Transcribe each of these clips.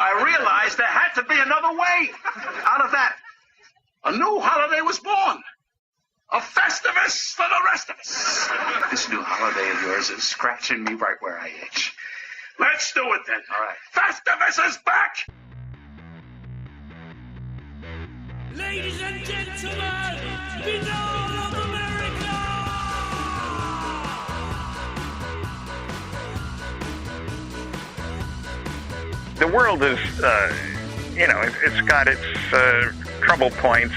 I realized there had to be another way. Out of that, a new holiday was born. A Festivus for the rest of us. This new holiday of yours is scratching me right where I itch. Let's do it then. All right. Festivus is back! Ladies and gentlemen, Banal of America! The world is, it's got its trouble points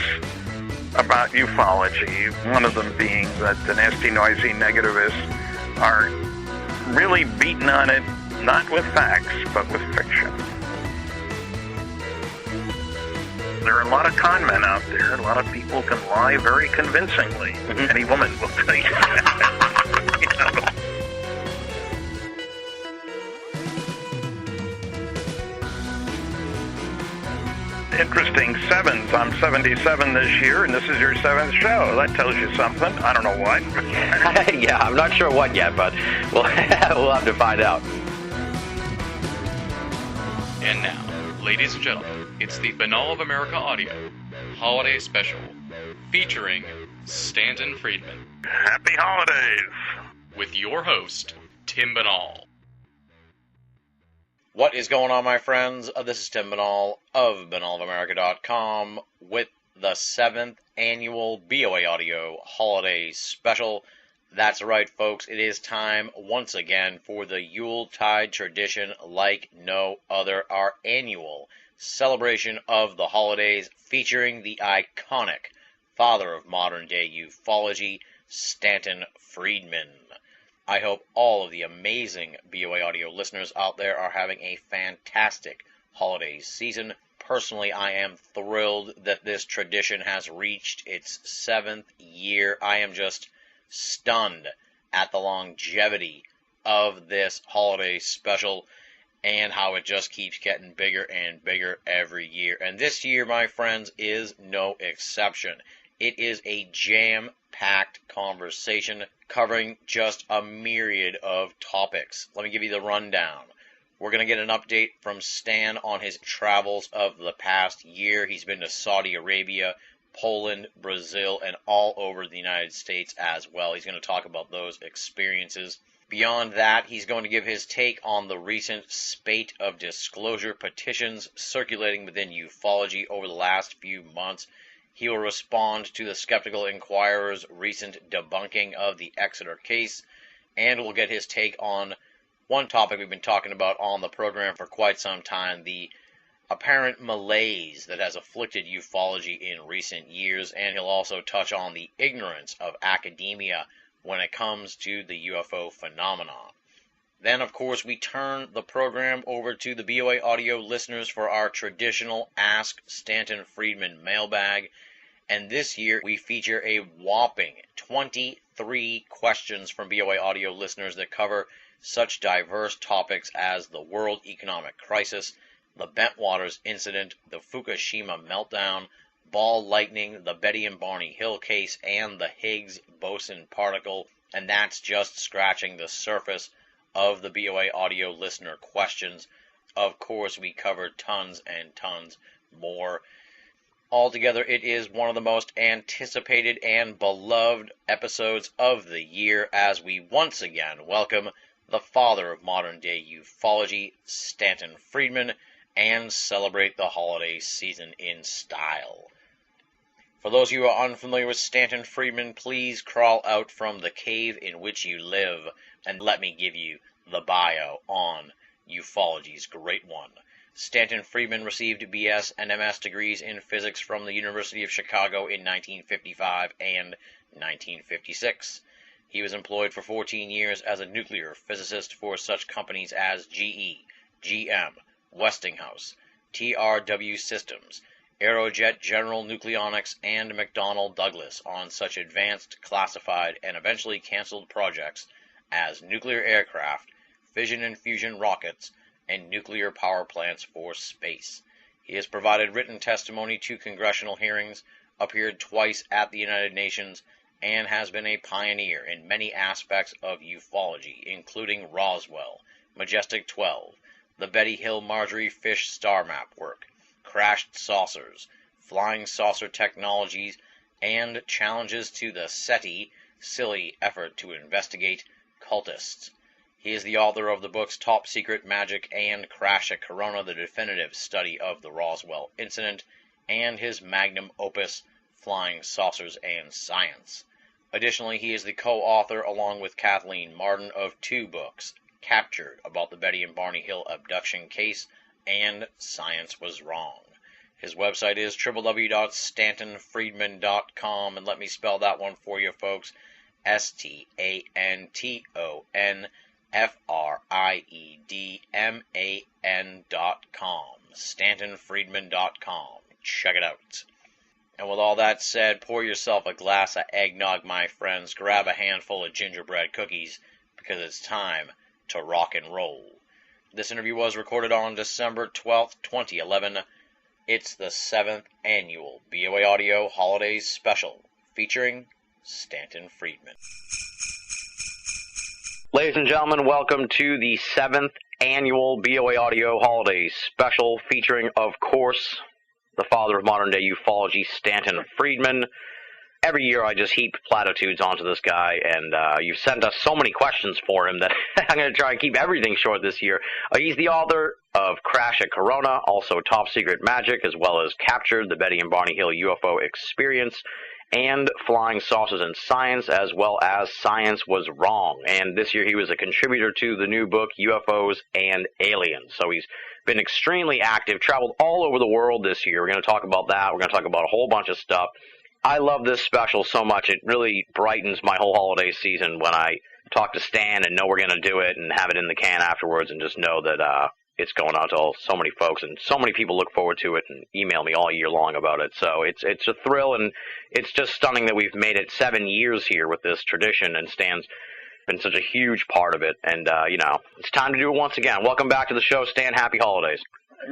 about ufology, one of them being that the nasty, noisy negativists are really beating on it, not with facts, but with fiction. There are a lot of con men out there. A lot of people can lie very convincingly. Mm-hmm. Any woman will tell you that. You know? Interesting sevens. I'm 77 this year, and this is your seventh show. That tells you something. I don't know what. Yeah, I'm not sure what yet, but we'll have to find out. And now, ladies and gentlemen, it's the Banal of America Audio Holiday Special, featuring Stanton Friedman. Happy holidays! With your host, Tim Banal. What is going on, my friends? This is Tim Banal of BanalofAmerica.com with the 7th annual BoA Audio Holiday Special. That's right, folks. It is time once again for the Yuletide tradition like no other, our annual celebration of the holidays featuring the iconic father of modern-day ufology, Stanton Friedman. I hope all of the amazing BoA Audio listeners out there are having a fantastic holiday season. Personally, I am thrilled that this tradition has reached its 7th year. I am just stunned at the longevity of this holiday special and how it just keeps getting bigger and bigger every year. And this year, my friends, is no exception. It is a jam-packed conversation covering just a myriad of topics. Let me give you the rundown. We're going to get an update from Stan on his travels of the past year. He's been to Saudi Arabia, Poland, Brazil, and all over the United States as well. He's going to talk about those experiences. Beyond that, he's going to give his take on the recent spate of disclosure petitions circulating within ufology over the last few months. He will respond to the Skeptical Inquirer's recent debunking of the Exeter case, and we'll get his take on one topic we've been talking about on the program for quite some time, the apparent malaise that has afflicted ufology in recent years, and he'll also touch on the ignorance of academia when it comes to the UFO phenomenon. Then, of course, we turn the program over to the BoA Audio listeners for our traditional Ask Stanton Friedman mailbag. And this year, we feature a whopping 23 questions from BoA Audio listeners that cover such diverse topics as the world economic crisis, the Bentwaters incident, the Fukushima meltdown, ball lightning, the Betty and Barney Hill case, and the Higgs boson particle. And that's just scratching the surface of the BoA Audio listener questions. Of course, we covered tons and tons more. Altogether, it is one of the most anticipated and beloved episodes of the year as we once again welcome the father of modern-day ufology, Stanton Friedman, and celebrate the holiday season in style. For those of you who are unfamiliar with Stanton Friedman, please crawl out from the cave in which you live and let me give you the bio on ufology's great one. Stanton Friedman received BS and MS degrees in physics from the University of Chicago in 1955 and 1956. He was employed for 14 years as a nuclear physicist for such companies as GE, GM, Westinghouse, TRW Systems, Aerojet General Nucleonics, and McDonnell Douglas on such advanced, classified, and eventually canceled projects as nuclear aircraft, fission and fusion rockets, and nuclear power plants for space. He has provided written testimony to congressional hearings, appeared twice at the United Nations, and has been a pioneer in many aspects of ufology, including Roswell, Majestic 12, the Betty Hill Marjorie Fish star map work, crashed saucers, flying saucer technologies, and challenges to the SETI silly effort to investigate cultists. He is the author of the books Top Secret Magic and Crash at Corona, the definitive study of the Roswell incident, and his magnum opus, Flying Saucers and Science. Additionally, he is the co-author, along with Kathleen Martin, of 2 books, Captured, about the Betty and Barney Hill abduction case, and Science Was Wrong. His website is www.stantonfriedman.com, and let me spell that one for you, folks. StantonFriedman.com. StantonFriedman.com. Check it out. And with all that said, pour yourself a glass of eggnog, my friends. Grab a handful of gingerbread cookies, because it's time to rock and roll. This interview was recorded on December 12th, 2011. It's the 7th annual BoA Audio Holidays Special, featuring Stanton Friedman. Ladies and gentlemen, welcome to the 7th annual BoA Audio Holidays Special, featuring, of course, the father of modern-day ufology, Stanton Friedman. Every year I just heap platitudes onto this guy, and you've sent us so many questions for him that I'm going to try and keep everything short this year. He's the author of Crash at Corona, also Top Secret Magic, as well as Captured, the Betty and Barney Hill UFO Experience, and Flying Saucers and Science, as well as Science Was Wrong. And this year he was a contributor to the new book, UFOs and Aliens. So he's been extremely active, traveled all over the world this year. We're going to talk about that. We're going to talk about a whole bunch of stuff. I love this special so much. It really brightens my whole holiday season when I talk to Stan and know we're going to do it and have it in the can afterwards, and just know that it's going out to so many folks, and so many people look forward to it and email me all year long about it. So it's a thrill, and it's just stunning that we've made it 7 years here with this tradition, and Stan's been such a huge part of it. And, it's time to do it once again. Welcome back to the show, Stan. Happy holidays.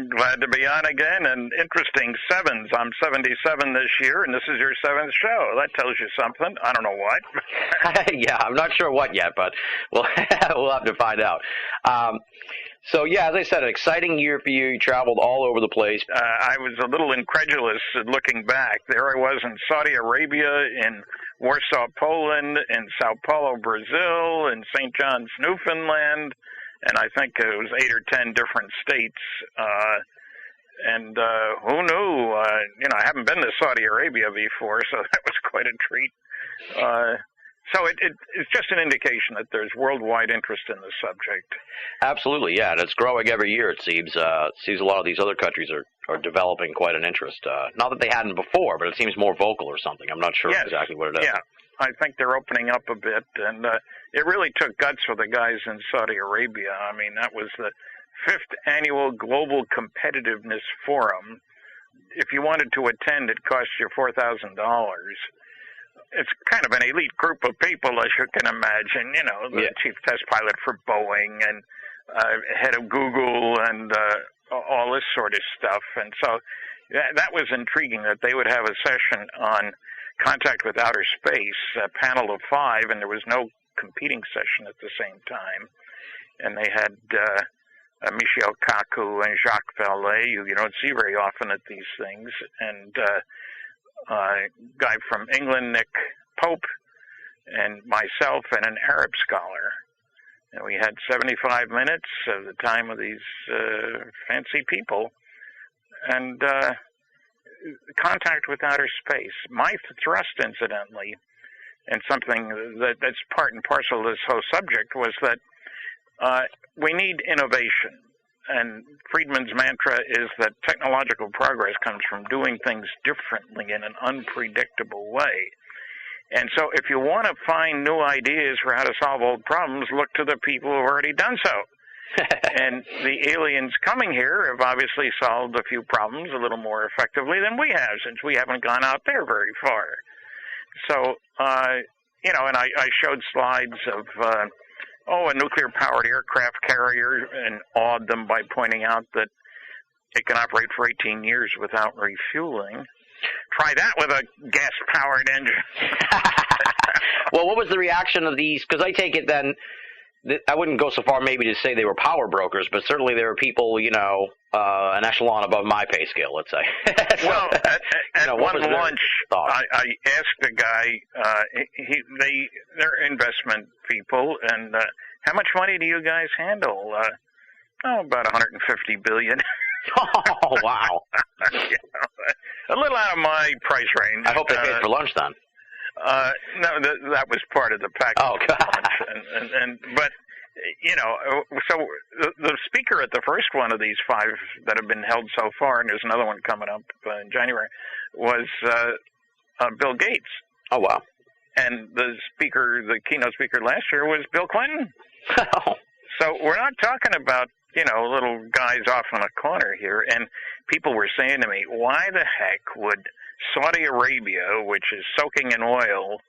Glad to be on again, and interesting 7s. I'm 77 this year, and this is your 7th show. That tells you something. I don't know what. Yeah, I'm not sure what yet, but we'll have to find out. So, yeah, as I said, an exciting year for you. You traveled all over the place. I was a little incredulous looking back. There I was in Saudi Arabia, in Warsaw, Poland, in Sao Paulo, Brazil, in St. John's, Newfoundland, and I think it was 8 or 10 different states. And who knew? I haven't been to Saudi Arabia before, so that was quite a treat. So it's just an indication that there's worldwide interest in the subject. Absolutely, yeah, and it's growing every year, it seems. It seems a lot of these other countries are developing quite an interest. Not that they hadn't before, but it seems more vocal or something. I'm not sure exactly what it is. Yeah, I think they're opening up a bit, and it really took guts for the guys in Saudi Arabia. I mean, that was the 5th annual Global Competitiveness Forum. If you wanted to attend, it cost you $4,000. It's kind of an elite group of people, as you can imagine. The chief test pilot for Boeing and head of Google and all this sort of stuff. And so that was intriguing that they would have a session on contact with outer space, a panel of 5, and there was no competing session at the same time. And they had Michio Kaku and Jacques Vallée, who you don't see very often at these things, and a guy from England, Nick Pope, and myself, and an Arab scholar. And we had 75 minutes of the time of these fancy people, and contact with outer space. My thrust, incidentally, and something that's part and parcel of this whole subject, was that we need innovation. And Friedman's mantra is that technological progress comes from doing things differently in an unpredictable way. And so if you want to find new ideas for how to solve old problems, look to the people who have already done so. And the aliens coming here have obviously solved a few problems a little more effectively than we have, since we haven't gone out there very far. So, and I showed slides of a nuclear-powered aircraft carrier, and awed them by pointing out that it can operate for 18 years without refueling. Try that with a gas-powered engine. Well, what was the reaction of these? Because I take it then, I wouldn't go so far maybe to say they were power brokers, but certainly there were people, an echelon above my pay scale, let's say. Well, at one lunch, I asked the guy, they're investment people, and how much money do you guys handle? About $150 billion. Oh, wow. A little out of my price range. I hope they paid for lunch then. No, that was part of the package. Oh, God. But, so the speaker at the first one of these 5 that have been held so far, and there's another one coming up in January, was Bill Gates. Oh, wow. And the keynote speaker last year was Bill Clinton. Oh. So we're not talking about, little guys off in a corner here. And people were saying to me, why the heck would Saudi Arabia, which is soaking in oil,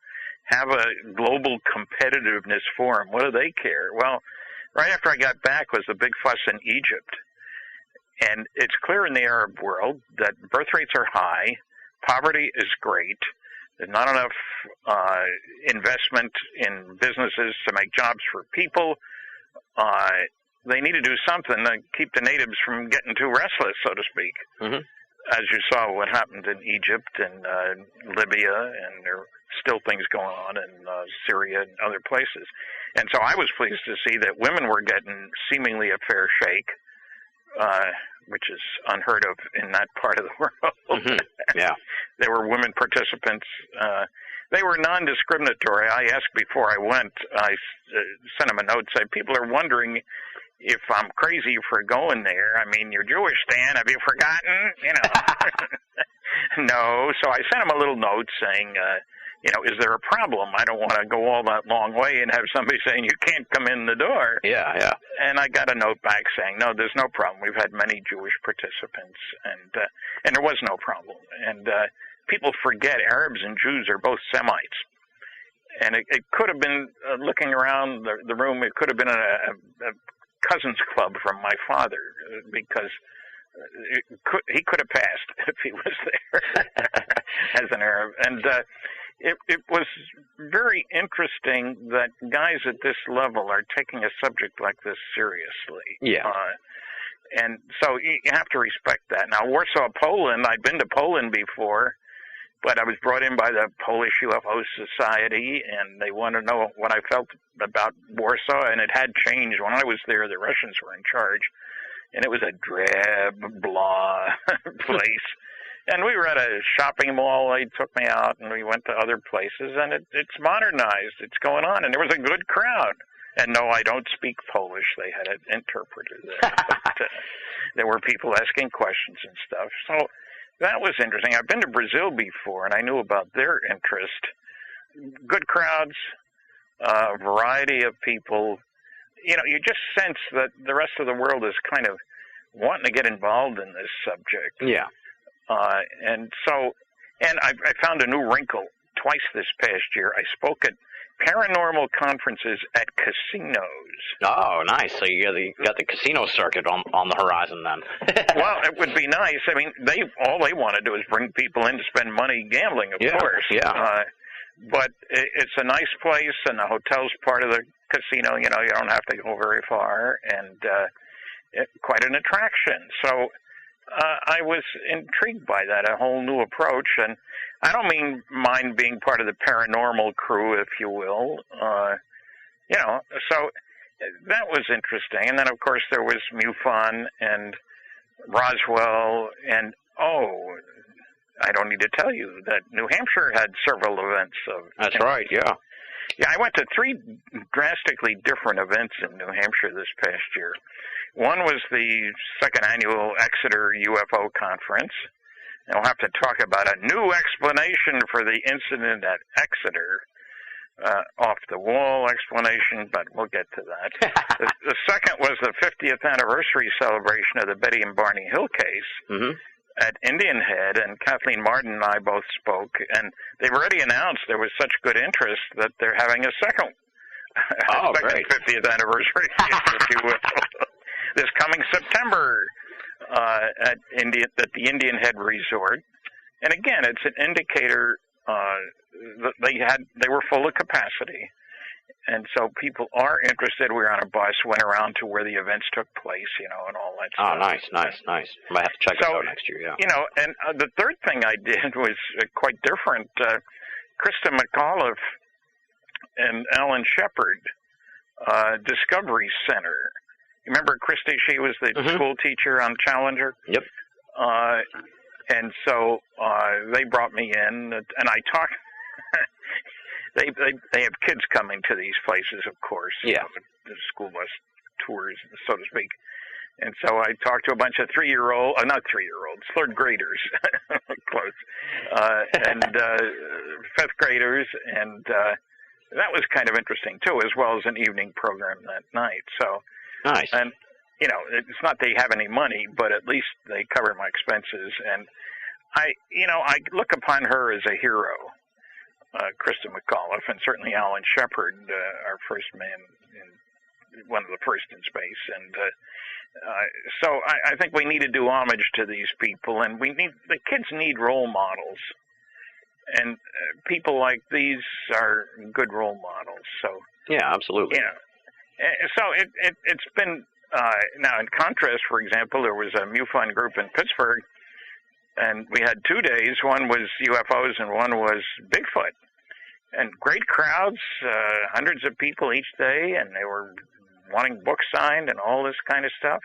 have a global competitiveness forum? What do they care? Well, right after I got back was the big fuss in Egypt. And it's clear in the Arab world that birth rates are high, poverty is great, there's not enough investment in businesses to make jobs for people. They need to do something to keep the natives from getting too restless, so to speak. Mm-hmm. As you saw what happened in Egypt and Libya, and there are still things going on in Syria and other places. And so I was pleased to see that women were getting seemingly a fair shake, which is unheard of in that part of the world. Mm-hmm. Yeah. There were women participants. They were non-discriminatory. I asked before I went, I sent them a note, said, people are wondering if I'm crazy for going there. I mean, you're Jewish, Stan. Have you forgotten? No. So I sent him a little note saying, is there a problem? I don't want to go all that long way and have somebody saying you can't come in the door. Yeah. And I got a note back saying, no, there's no problem. We've had many Jewish participants, and there was no problem. And people forget Arabs and Jews are both Semites. And it could have been, looking around the room, it could have been a cousins club from my father, because he could have passed if he was there as an Arab. And it was very interesting that guys at this level are taking a subject like this seriously. Yeah. And so you have to respect that. Now, Warsaw, Poland, I'd been to Poland before, but I was brought in by the Polish UFO Society, and they wanted to know what I felt about Warsaw, and it had changed. When I was there, the Russians were in charge, and it was a drab, blah place. And we were at a shopping mall. They took me out, and we went to other places, and it's modernized. It's going on, and there was a good crowd. And no, I don't speak Polish. They had an interpreter there. But, there were people asking questions and stuff. So that was interesting. I've been to Brazil before, and I knew about their interest. Good crowds, variety of people. You just sense that the rest of the world is kind of wanting to get involved in this subject. Yeah. And I found a new wrinkle twice this past year. I spoke at paranormal conferences at casinos. Oh, nice. So you got the casino circuit on the horizon then. Well, it would be nice. I mean, all they want to do is bring people in to spend money gambling, of course. Yeah. But it's a nice place, and the hotel's part of the casino. You don't have to go very far, and quite an attraction. So I was intrigued by that, a whole new approach. And I don't mind being part of the paranormal crew, if you will. So that was interesting. And then, of course, there was MUFON and Roswell. And, I don't need to tell you that New Hampshire had several events. That's right, yeah. Yeah, I went to 3 drastically different events in New Hampshire this past year. One was the 2nd annual Exeter UFO Conference. And we'll have to talk about a new explanation for the incident at Exeter. Off-the-wall explanation, but we'll get to that. The second was the 50th anniversary celebration of the Betty and Barney Hill case at Indian Head, and Kathleen Martin and I both spoke, and they've already announced there was such good interest that they're having a second great. 50th anniversary, if you will, this coming September at the Indian Head Resort. And again, it's an indicator they were full of capacity, And so people are interested. We were on a bus, went around to where the events took place, and all that stuff. Oh, nice. I might have to check it out next year, yeah. And the third thing I did was quite different. Krista McAuliffe and Alan Shepard, Discovery Center. You remember Christy? She was the school teacher on Challenger. Yep. And so they brought me in, and I talked. They have kids coming to these places, of course. Yeah. The school bus tours, so to speak. And so I talked to a bunch of not 3-year-olds, third graders, close, and fifth graders, and that was kind of interesting too, as well as an evening program that night. So nice. And it's not they have any money, but at least they cover my expenses. And I look upon her as a hero. Krista McAuliffe, and certainly Alan Shepard, our first man, one of the first in space. And so I think we need to do homage to these people, and the kids need role models. And people like these are good role models. So yeah, absolutely. So it's been, now in contrast, for example, there was a MUFON group in Pittsburgh, and we had 2 days. One was UFOs and one was Bigfoot. And great crowds, hundreds of people each day, and they were wanting books signed and all this kind of stuff.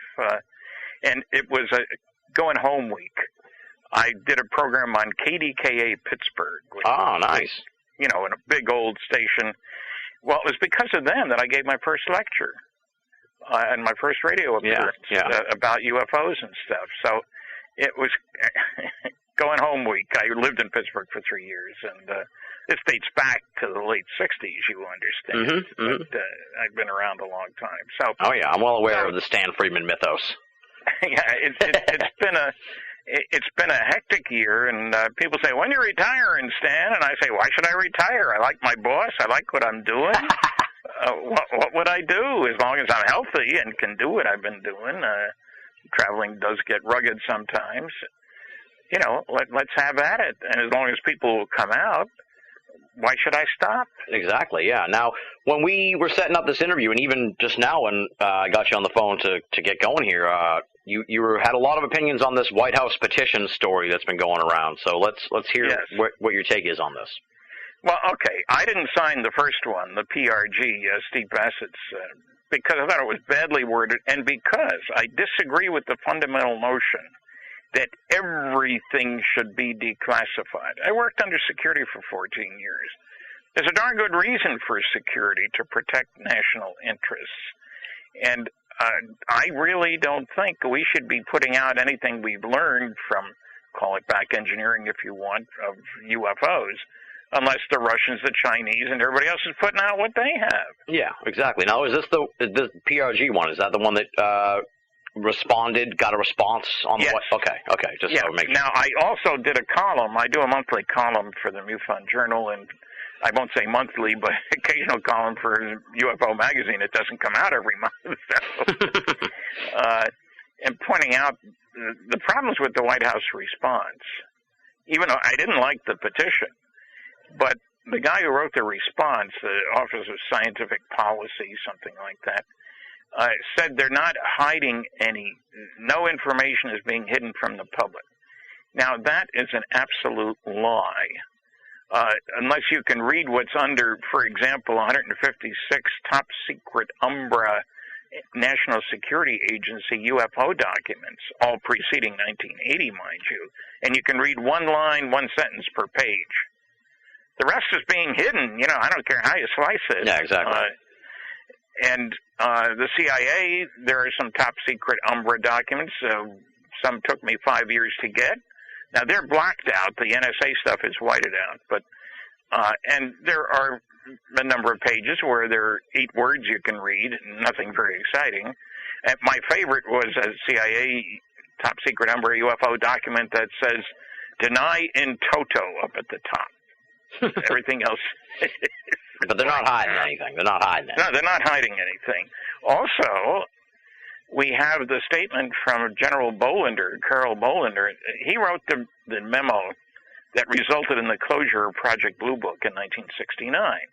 And it was a going home week. I did a program on KDKA Pittsburgh. Which nice. In a big old station. Well, it was because of them that I gave my first lecture and my first radio appearance about UFOs and stuff. So it was going home week. I lived in Pittsburgh for 3 years, and this dates back to the late 60s, you understand. But I've been around a long time. So. Oh, yeah, I'm well aware of the Stan Friedman mythos. Yeah, it's been a hectic year, and people say, when are you retiring, Stan? And I say, why should I retire? I like my boss. I like what I'm doing. What would I do as long as I'm healthy and can do what I've been doing? Traveling does get rugged sometimes. Let's have at it. And as long as people will come out, why should I stop? Exactly, yeah. Now, when we were setting up this interview, and even just now when I got you on the phone to get going here, you had a lot of opinions on this White House petition story that's been going around. So let's hear what your take is on this. Well, okay. I didn't sign the first one, the PRG, Steve Bassett's, because I thought it was badly worded, and because I disagree with the fundamental notion that everything should be declassified. I worked under security for 14 years. There's a darn good reason for security, to protect national interests. And I really don't think we should be putting out anything we've learned from, call it back engineering if you want, of UFOs, unless the Russians, the Chinese, and everybody else is putting out what they have. Yeah, exactly. Now, is this the PRG one? Is that the one that got a response on yes. the Okay, just so make sure. Now, I also did a column. I do a monthly column for the MUFON Journal, and I won't say monthly, but occasional column for UFO Magazine. It doesn't come out every month. So, and pointing out the problems with the White House response, even though I didn't like the petition, but the guy who wrote the response, the Office of Scientific Policy, something like that, said they're not hiding no information is being hidden from the public. Now, that is an absolute lie. Unless you can read what's under, for example, 156 top secret Umbra National Security Agency UFO documents, all preceding 1980, mind you, and you can read one line, one sentence per page. The rest is being hidden. I don't care how you slice it. Yeah, exactly. And the CIA, there are some top secret Umbra documents. Some took me 5 years to get. Now, they're blacked out. The NSA stuff is whited out. But and there are a number of pages where there are 8 words you can read, nothing very exciting. And my favorite was a CIA top secret Umbra UFO document that says, deny in toto up at the top. Everything else. But they're not hiding anything. No, they're not hiding anything. Also, we have the statement from General Bolander, Carl Bolander. He wrote the memo that resulted in the closure of Project Blue Book in 1969.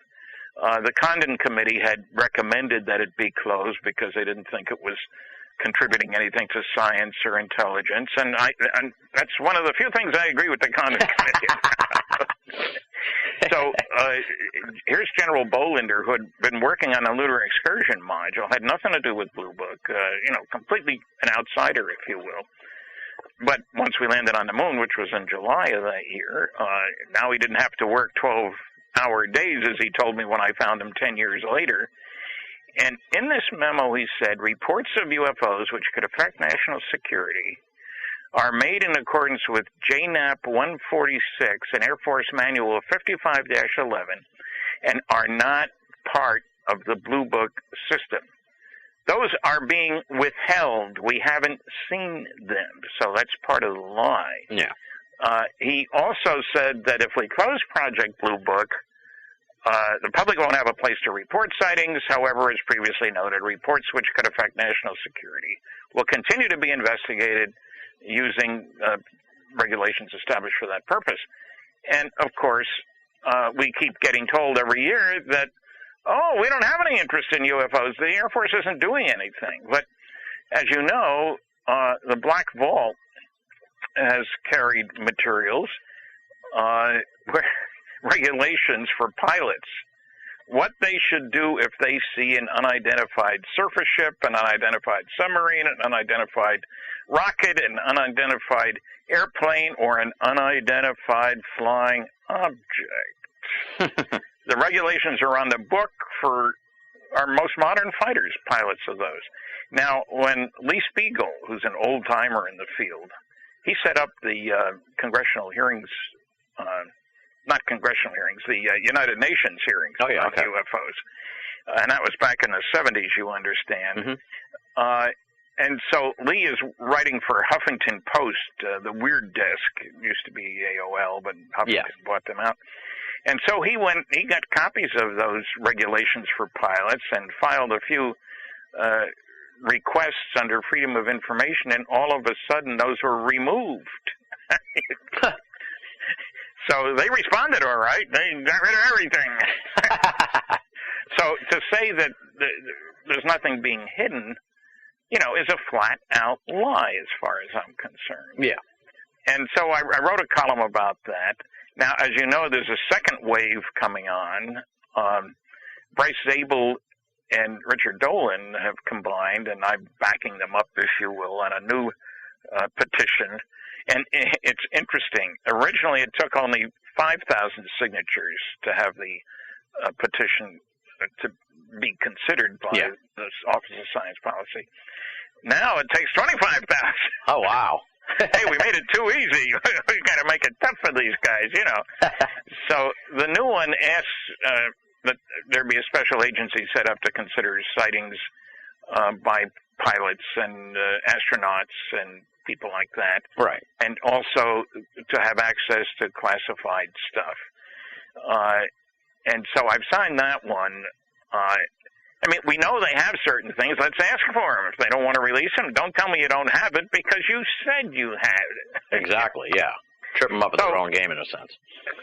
The Condon Committee had recommended that it be closed because they didn't think it was contributing anything to science or intelligence, and that's one of the few things I agree with the Condon Committee. So here's General Bolinder, who had been working on a lunar excursion module, had nothing to do with Blue Book, completely an outsider, if you will. But once we landed on the moon, which was in July of that year, now he didn't have to work 12-hour days, as he told me when I found him 10 years later. And in this memo, he said, reports of UFOs which could affect national security are made in accordance with JNAP 146, an Air Force Manual of 55-11, and are not part of the Blue Book system. Those are being withheld. We haven't seen them, so that's part of the lie. Yeah. He also said that if we close Project Blue Book, the public won't have a place to report sightings. However, as previously noted, reports which could affect national security will continue to be investigated using regulations established for that purpose. And, of course, we keep getting told every year that, we don't have any interest in UFOs. The Air Force isn't doing anything. But, as you know, the Black Vault has carried materials, regulations for pilots, what they should do if they see an unidentified surface ship, an unidentified submarine, an unidentified rocket, an unidentified airplane, or an unidentified flying object. The regulations are on the book for our most modern fighters, pilots of those. Now, when Lee Spiegel, who's an old-timer in the field, he set up the congressional hearings, not congressional hearings, the United Nations hearings on UFOs. And that was back in the 70s, you understand. Mm-hmm. And so Lee is writing for Huffington Post, the Weird Desk. It used to be AOL, but Huffington bought them out. And so he got copies of those regulations for pilots and filed a few requests under Freedom of Information, and all of a sudden those were removed. So they responded all right. They got rid of everything. So to say that there's nothing being hidden, is a flat-out lie as far as I'm concerned. Yeah. And so I wrote a column about that. Now, as you know, there's a second wave coming on. Bryce Zabel and Richard Dolan have combined, and I'm backing them up, if you will, on a new petition. And it's interesting. Originally, it took only 5,000 signatures to have the petition to be considered by the Office of Science Policy. Now it takes 25,000. Oh, wow. Hey, we made it too easy. We got to make it tough for these guys, So the new one asks that there be a special agency set up to consider sightings by pilots and astronauts and people like that. Right. And also to have access to classified stuff. And so I've signed that one. We know they have certain things. Let's ask for them. If they don't want to release them, don't tell me you don't have it because you said you had it. Exactly, yeah. Trip them up at their own game, in a sense.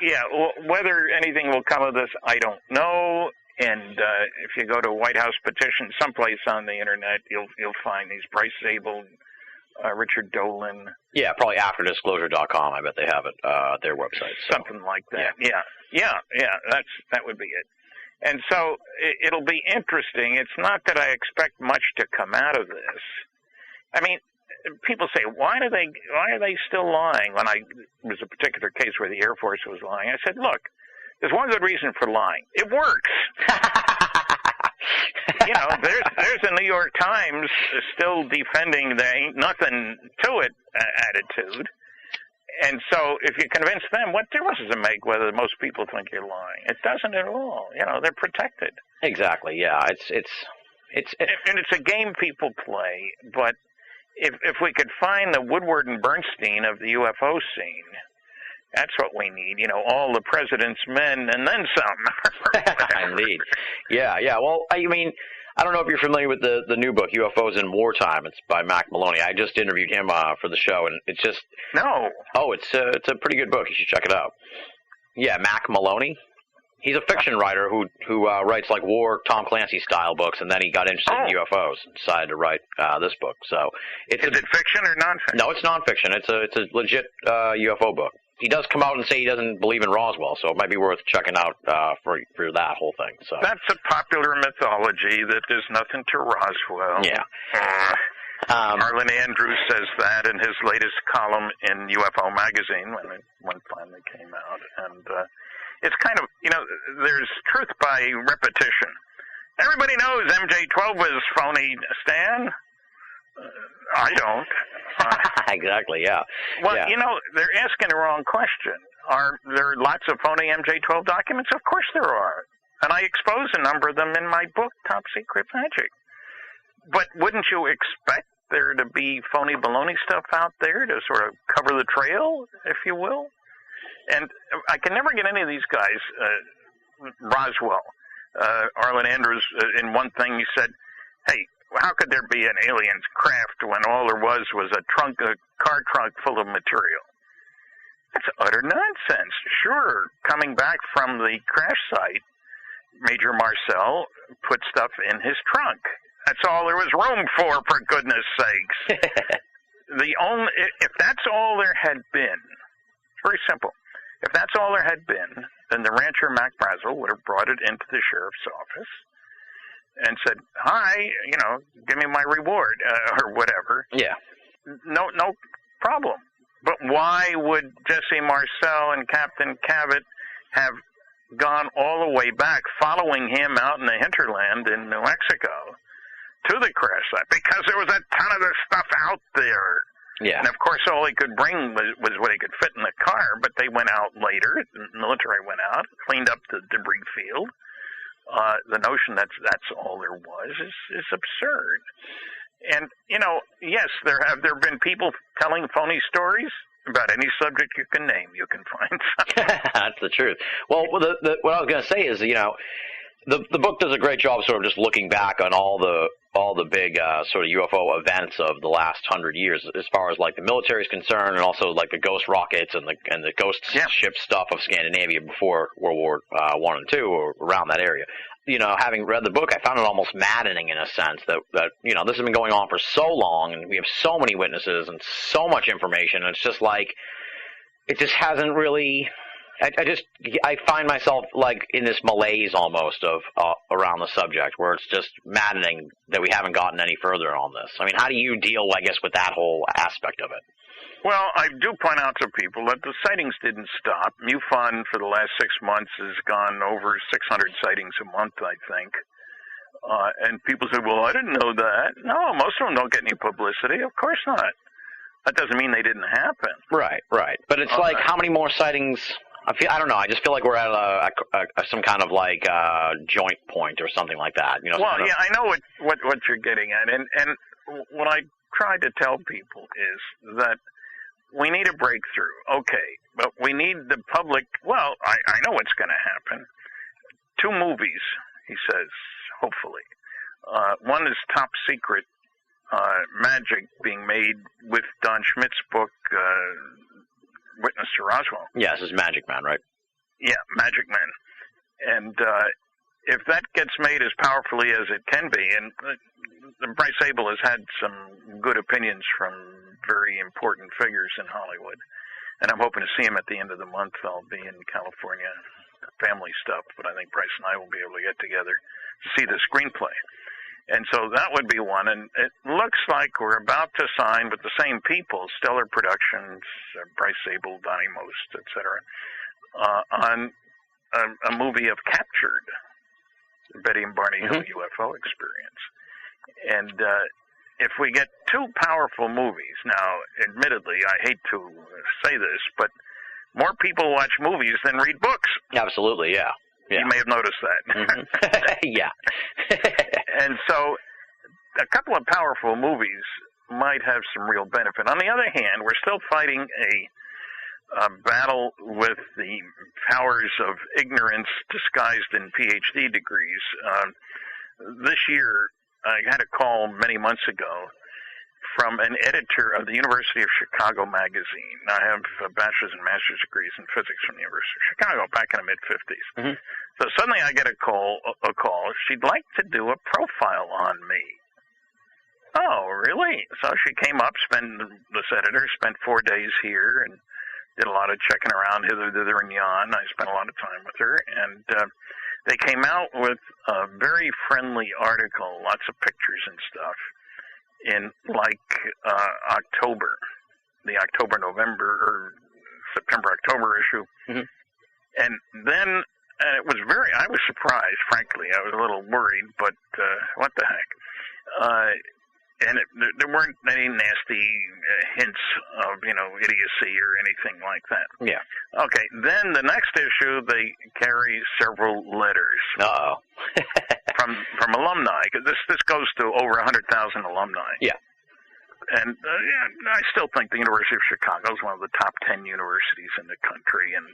Yeah, whether anything will come of this, I don't know. And if you go to White House petition someplace on the Internet, you'll find these Bryce Zabel, Richard Dolan. Yeah, probably afterdisclosure.com. I bet they have it at their website. So. Something like that. Yeah. That would be it. And so it'll be interesting. It's not that I expect much to come out of this. People say, why are they still lying? When it was a particular case where the Air Force was lying, I said, look, there's one good reason for lying. It works. There's the New York Times still defending the ain't nothing to it attitude. And so if you convince them, what difference does it make whether most people think you're lying? It doesn't at all. They're protected. Exactly, yeah. It's and it's a game people play, but if we could find the Woodward and Bernstein of the UFO scene, that's what we need. All the president's men and then some. Indeed. Yeah. Well, I don't know if you're familiar with the new book, UFOs in Wartime. It's by Mac Maloney. I just interviewed him for the show, and it's just... No. Oh, it's a pretty good book. You should check it out. Yeah, Mac Maloney. He's a fiction writer who writes like war Tom Clancy style books, and then he got interested in UFOs and decided to write this book. So is it fiction or nonfiction? No, it's nonfiction. It's a legit UFO book. He does come out and say he doesn't believe in Roswell, so it might be worth checking out for that whole thing. So that's a popular mythology that there's nothing to Roswell. Yeah. Harlan Andrews says that in his latest column in UFO magazine when it finally came out, and it's kind of, there's truth by repetition. Everybody knows MJ-12 was phony, Stan. I don't. Exactly, yeah. Well, yeah. They're asking the wrong question. Are there lots of phony MJ-12 documents? Of course there are. And I expose a number of them in my book, Top Secret Magic. But wouldn't you expect there to be phony baloney stuff out there to sort of cover the trail, if you will? And I can never get any of these guys, Roswell, Arlen Andrews, in one thing he said, hey, how could there be an alien craft when all there was a car trunk full of material? That's utter nonsense. Sure, coming back from the crash site, Major Marcel put stuff in his trunk. That's all there was room for goodness sakes. If that's all there had been, it's very simple. If that's all there had been, then the rancher Mac Brazel would have brought it into the sheriff's office and said, hi, give me my reward, or whatever. Yeah. No problem. But why would Jesse Marcel and Captain Cavett have gone all the way back, following him out in the hinterland in New Mexico to the crash site? Because there was a ton of this stuff out there. Yeah. And, of course, all he could bring was what he could fit in the car, but they went out later. The military went out, cleaned up the debris field. The notion that's all there was is absurd. And, yes, there have been people telling phony stories about any subject you can name. You can find something. That's the truth. Well, what I was going to say is, the book does a great job sort of just looking back on all the big sort of UFO events of the last 100 years, as far as like the military is concerned, and also like the ghost rockets and the ghost ship stuff of Scandinavia before World War I and II, or around that area. Having read the book, I found it almost maddening in a sense that this has been going on for so long, and we have so many witnesses and so much information. And it's just like it just hasn't really. I find myself like in this malaise almost of around the subject, where it's just maddening that we haven't gotten any further on this. I mean, how do you deal, I guess, with that whole aspect of it? Well, I do point out to people that the sightings didn't stop. MUFON for the last 6 months has gone over 600 sightings a month, I think. And people say, well, I didn't know that. No, most of them don't get any publicity. Of course not. That doesn't mean they didn't happen. Right. But it's like, how many more sightings? I don't know. I just feel like we're at some kind of like joint point or something like that. Well, yeah, I know what you're getting at, and what I try to tell people is that we need a breakthrough. Okay, but we need the public. Well, I know what's going to happen. 2 movies, he says, hopefully. One is Top Secret Magic, being made with Don Schmidt's book, Witness to Roswell. Yeah, this is Magic Man, right? Yeah, Magic Man. And if that gets made as powerfully as it can be, and Bryce Abel has had some good opinions from very important figures in Hollywood, and I'm hoping to see him at the end of the month. I'll be in California, family stuff, but I think Bryce and I will be able to get together to see the screenplay. And so that would be one. And it looks like we're about to sign with the same people, Stellar Productions, Bryce Abel, Donnie Most, etc., on a movie of Captured, Betty and Barney Hill UFO Experience. And if we get 2 powerful movies, now, admittedly, I hate to say this, but more people watch movies than read books. Absolutely, yeah. You may have noticed that. Yeah. And so a couple of powerful movies might have some real benefit. On the other hand, we're still fighting a battle with the powers of ignorance disguised in PhD degrees. This year, I had a call many months ago from an editor of the University of Chicago magazine. I have a bachelor's and master's degrees in physics from the University of Chicago back in the mid-'50s. So suddenly I get a call. She'd like to do a profile on me. Oh, really? So she came up, this editor spent 4 days here and did a lot of checking around hither, thither, and yon. I spent a lot of time with her, and they came out with a very friendly article, lots of pictures and stuff, in October, the October-November, or September-October issue. Mm-hmm. And then it was I was surprised, frankly. I was a little worried, but what the heck. And there weren't any nasty hints of, idiocy or anything like that. Yeah. Okay, then the next issue, they carry several letters. Uh-oh. from alumni, because this goes to over 100,000 alumni. Yeah. And I still think the University of Chicago is one of the top 10 universities in the country, and,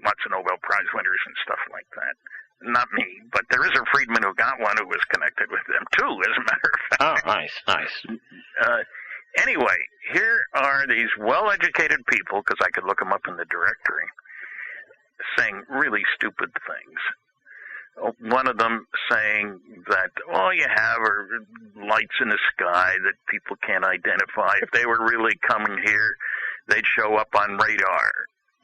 lots of Nobel Prize winners and stuff like that. Not me, but there is a Friedman who got one who was connected with them, too, as a matter of fact. Oh, nice. Anyway, here are these well-educated people, because I could look them up in the directory, saying really stupid things. One of them saying that all you have are lights in the sky that people can't identify. If they were really coming here, they'd show up on radar.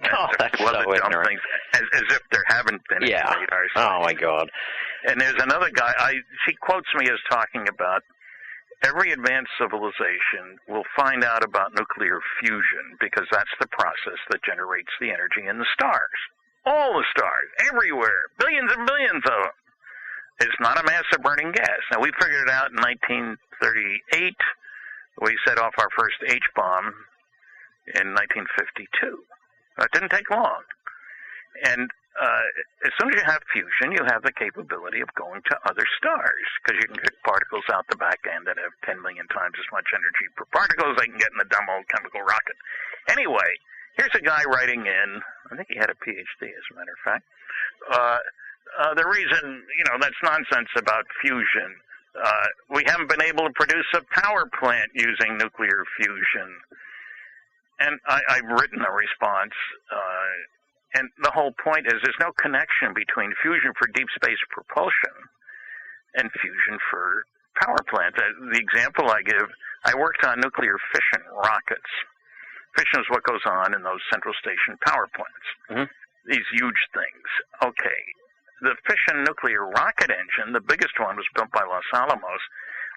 Oh, that's so ignorant. Things, as if there haven't been any radar. Oh, my God. And there's another guy, she quotes me as talking about every advanced civilization will find out about nuclear fusion because that's the process that generates the energy in the stars. All the stars, everywhere, billions and billions of them. It's not a massive burning gas. Now, we figured it out in 1938. We set off our first H-bomb in 1952. It didn't take long. And as soon as you have fusion, you have the capability of going to other stars because you can get particles out the back end that have 10 million times as much energy per particle as they can get in the dumb old chemical rocket. Anyway, here's a guy writing in, I think he had a PhD, as a matter of fact. The reason, that's nonsense about fusion. We haven't been able to produce a power plant using nuclear fusion. And I've written a response, and the whole point is there's no connection between fusion for deep space propulsion and fusion for power plants. The example I give, I worked on nuclear fission rockets. Fission is what goes on in those central station power plants. Mm-hmm. These huge things. Okay. The fission nuclear rocket engine, the biggest one, was built by Los Alamos,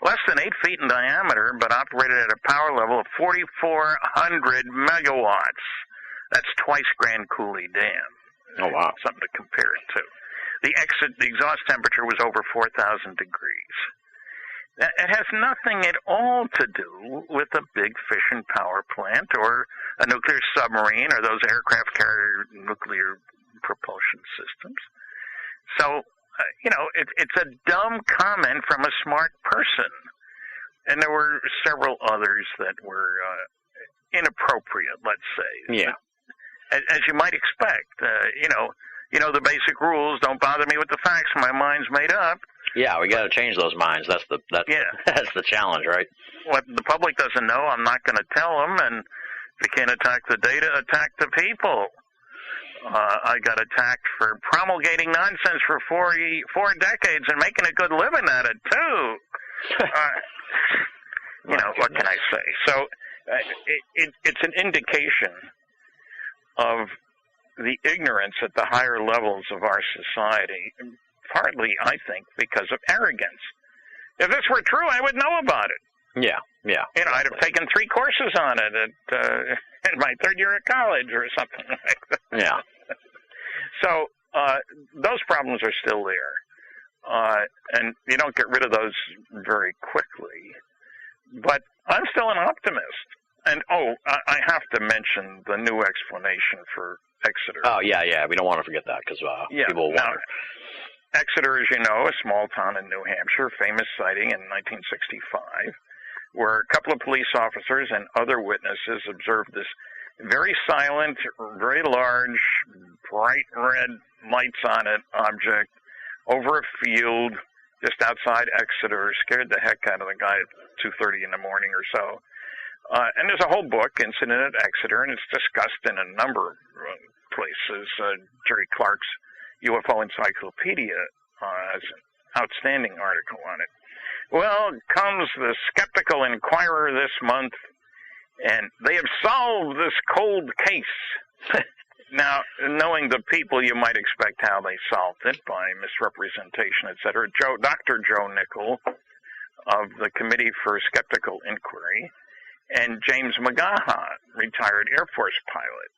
less than 8 feet in diameter, but operated at a power level of 4,400 megawatts. That's twice Grand Coulee Dam. Oh, wow. Something to compare it to. The exhaust temperature was over 4,000 degrees. It has nothing at all to do with a big fission power plant or a nuclear submarine or those aircraft carrier nuclear propulsion systems. So, it's a dumb comment from a smart person. And there were several others that were inappropriate, let's say. Yeah. As you might expect, the basic rules, don't bother me with the facts, my mind's made up. Yeah, we got to change those minds. That's the challenge, right? What the public doesn't know, I'm not going to tell them. And if you can't attack the data, attack the people. I got attacked for promulgating nonsense for 4 decades and making a good living at it too. What can I say? So it's an indication of the ignorance at the higher levels of our society. Partly, I think, because of arrogance. If this were true, I would know about it. Yeah. I'd have taken 3 courses on it in my 3rd year at college or something like that. Yeah. So those problems are still there. And you don't get rid of those very quickly. But I'm still an optimist. And, I have to mention the new explanation for Exeter. Oh, yeah. We don't want to forget that because people wonder. Now, Exeter, as you know, a small town in New Hampshire, famous sighting in 1965, where a couple of police officers and other witnesses observed this very silent, very large, bright red lights on it object over a field just outside Exeter. Scared the heck out of the guy at 2:30 in the morning or so. And there's a whole book, Incident at Exeter, and it's discussed in a number of places. Jerry Clark's UFO Encyclopedia has an outstanding article on it. Well, comes the Skeptical Inquirer this month, and they have solved this cold case. Now, knowing the people, you might expect how they solved it by misrepresentation, etc. Dr. Joe Nickell of the Committee for Skeptical Inquiry, and James McGaha, retired Air Force pilot.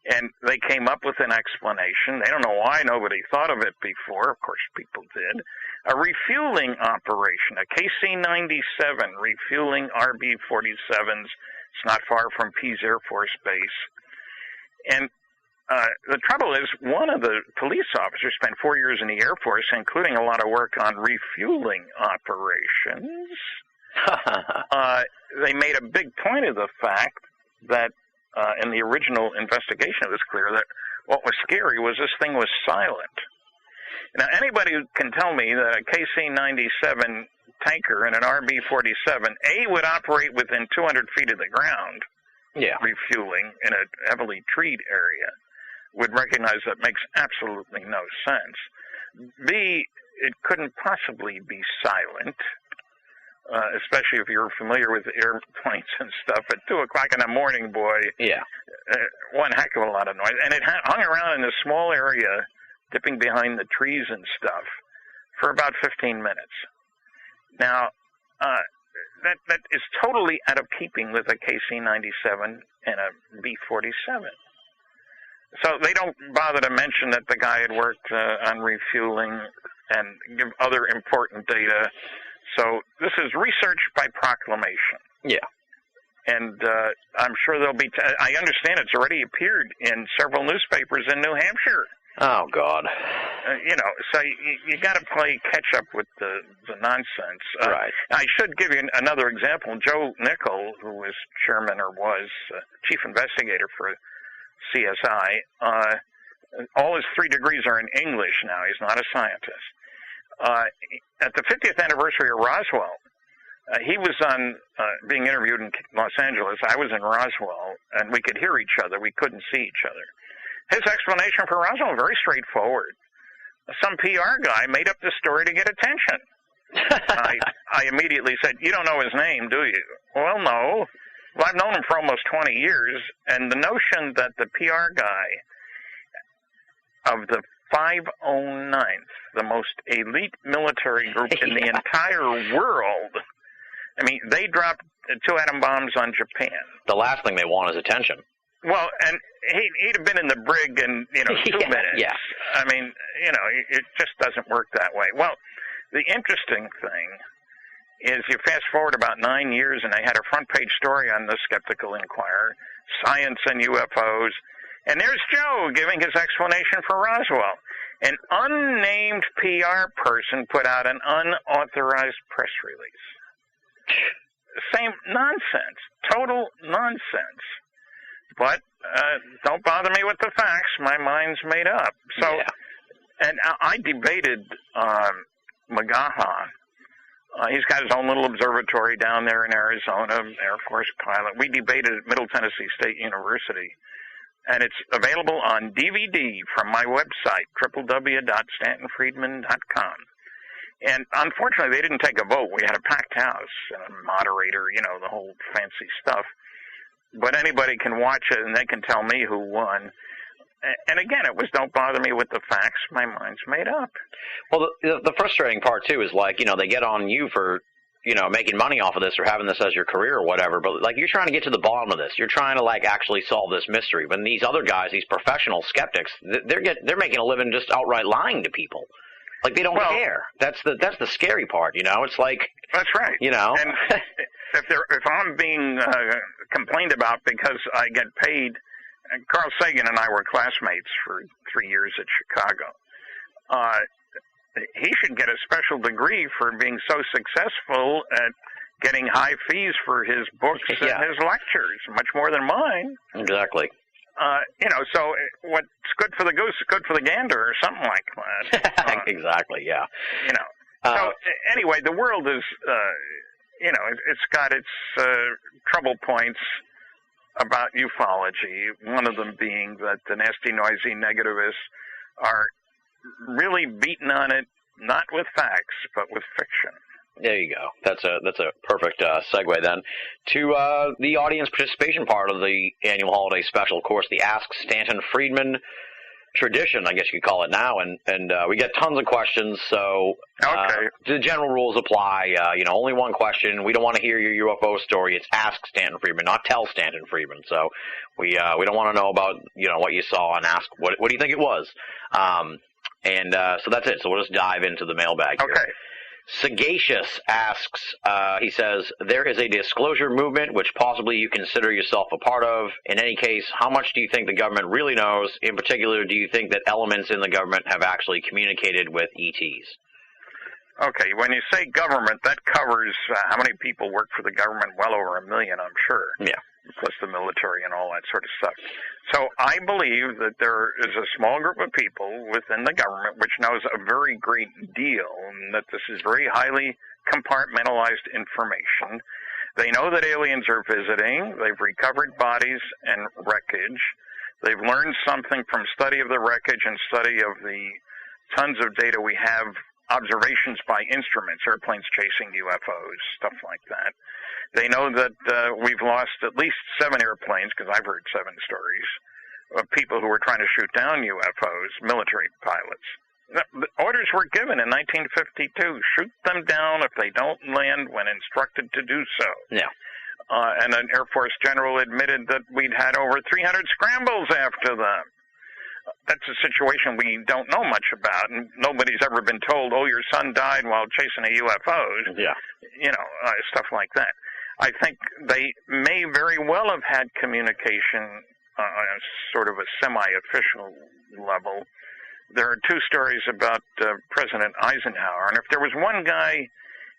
And they came up with an explanation. They don't know why nobody thought of it before. Of course, people did. A refueling operation, a KC-97 refueling RB-47s. It's not far from Pease Air Force Base. And the trouble is, one of the police officers spent 4 years in the Air Force, including a lot of work on refueling operations. They made a big point of the fact that in the original investigation, it was clear that what was scary was this thing was silent. Now, anybody who can tell me that a KC-97 tanker and an RB-47, A, would operate within 200 feet of the ground, refueling in a heavily treed area, would recognize that makes absolutely no sense. B, it couldn't possibly be silent, especially if you're familiar with airplanes and stuff. At 2 o'clock in the morning, boy, one heck of a lot of noise. And it hung around in a small area, dipping behind the trees and stuff, for about 15 minutes. Now, that is totally out of keeping with a KC-97 and a B-47. So they don't bother to mention that the guy had worked on refueling and give other important data. So this is research by proclamation. Yeah. And I'm sure there'll be... I understand it's already appeared in several newspapers in New Hampshire. Oh, God. So you got to play catch-up with the nonsense. Right. I should give you another example. Joe Nickell, who was chairman or was chief investigator for CSI, all his 3 degrees are in English now. He's not a scientist. At the 50th anniversary of Roswell, he was on being interviewed in Los Angeles. I was in Roswell, and we could hear each other. We couldn't see each other. His explanation for Roswell was very straightforward. Some PR guy made up this story to get attention. I immediately said, "You don't know his name, do you?" "Well, no. Well, I've known him for almost 20 years, and the notion that the PR guy of the 509th, the most elite military group in the entire world, I mean, they dropped 2 atom bombs on Japan. The last thing they want is attention. Well, and he'd have been in the brig in, 2 minutes. Yeah. I mean, it just doesn't work that way. Well, the interesting thing is you fast forward about 9 years, and they had a front-page story on the Skeptical Inquirer, Science and UFOs, and there's Joe giving his explanation for Roswell. An unnamed PR person put out an unauthorized press release. Same nonsense, total nonsense. But don't bother me with the facts. My mind's made up. So, and I debated McGaha. He's got his own little observatory down there in Arizona, Air Force pilot. We debated at Middle Tennessee State University. And it's available on DVD from my website, www.stantonfriedman.com. And unfortunately, they didn't take a vote. We had a packed house and a moderator, the whole fancy stuff. But anybody can watch it, and they can tell me who won. And again, it was don't bother me with the facts. My mind's made up. Well, the frustrating part, too, is they get on you for, making money off of this or having this as your career or whatever. But, you're trying to get to the bottom of this. You're trying to, actually solve this mystery. But these other guys, these professional skeptics, they're making a living just outright lying to people. They don't care. That's the scary part, It's that's right. And if I'm being complained about because I get paid, and Carl Sagan and I were classmates for 3 years at Chicago. He should get a special degree for being so successful at getting high fees for his books and his lectures, much more than mine. Exactly. So what's good for the goose is good for the gander, or something like that. Exactly, yeah. So anyway, the world is, it's got its trouble points about ufology, one of them being that the nasty, noisy negativists are really beaten on it, not with facts, but with fiction. There you go. That's a perfect segue then to the audience participation part of the annual holiday special. Of course, the Ask Stanton Friedman tradition, I guess you could call it now, and we get tons of questions. So the general rules apply. Only one question. We don't want to hear your UFO story. It's Ask Stanton Friedman, not Tell Stanton Friedman. So we don't want to know about what you saw, and ask what do you think it was. So that's it. So we'll just dive into the mailbag here. Okay. Sagacious asks, he says, there is a disclosure movement which possibly you consider yourself a part of. In any case, how much do you think the government really knows? In particular, do you think that elements in the government have actually communicated with ETs? Okay, when you say government, that covers how many people work for the government? Well over 1 million, I'm sure. Yeah. Plus the military and all that sort of stuff. So I believe that there is a small group of people within the government which knows a very great deal, and that this is very highly compartmentalized information. They know that aliens are visiting. They've recovered bodies and wreckage. They've learned something from study of the wreckage and study of the tons of data we have, observations by instruments, airplanes chasing UFOs, stuff like that. They know that we've lost at least 7 airplanes, because I've heard 7 stories, of people who were trying to shoot down UFOs, military pilots. The orders were given in 1952. Shoot them down if they don't land when instructed to do so. Yeah. And an Air Force general admitted that we'd had over 300 scrambles after them. That's a situation we don't know much about, and nobody's ever been told, oh, your son died while chasing a UFO. Yeah. Stuff like that. I think they may very well have had communication on sort of a semi-official level. There are 2 stories about President Eisenhower, and if there was one guy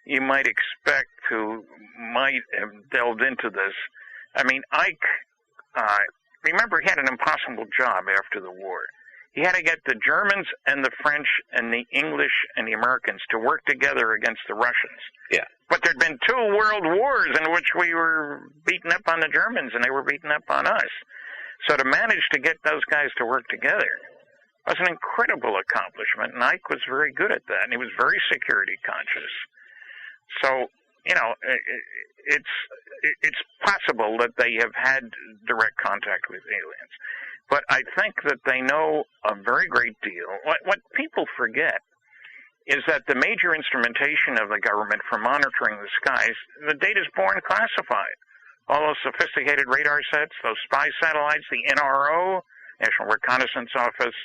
you might expect who might have delved into this, I mean, Ike, remember, he had an impossible job after the war. He had to get the Germans and the French and the English and the Americans to work together against the Russians. Yeah. But there'd been 2 world wars in which we were beating up on the Germans and they were beating up on us. So to manage to get those guys to work together was an incredible accomplishment, and Ike was very good at that, and he was very security conscious. So, it's possible that they have had direct contact with aliens. But I think that they know a very great deal. What people forget is that the major instrumentation of the government for monitoring the skies, the data's born classified. All those sophisticated radar sets, those spy satellites, the NRO, National Reconnaissance Office,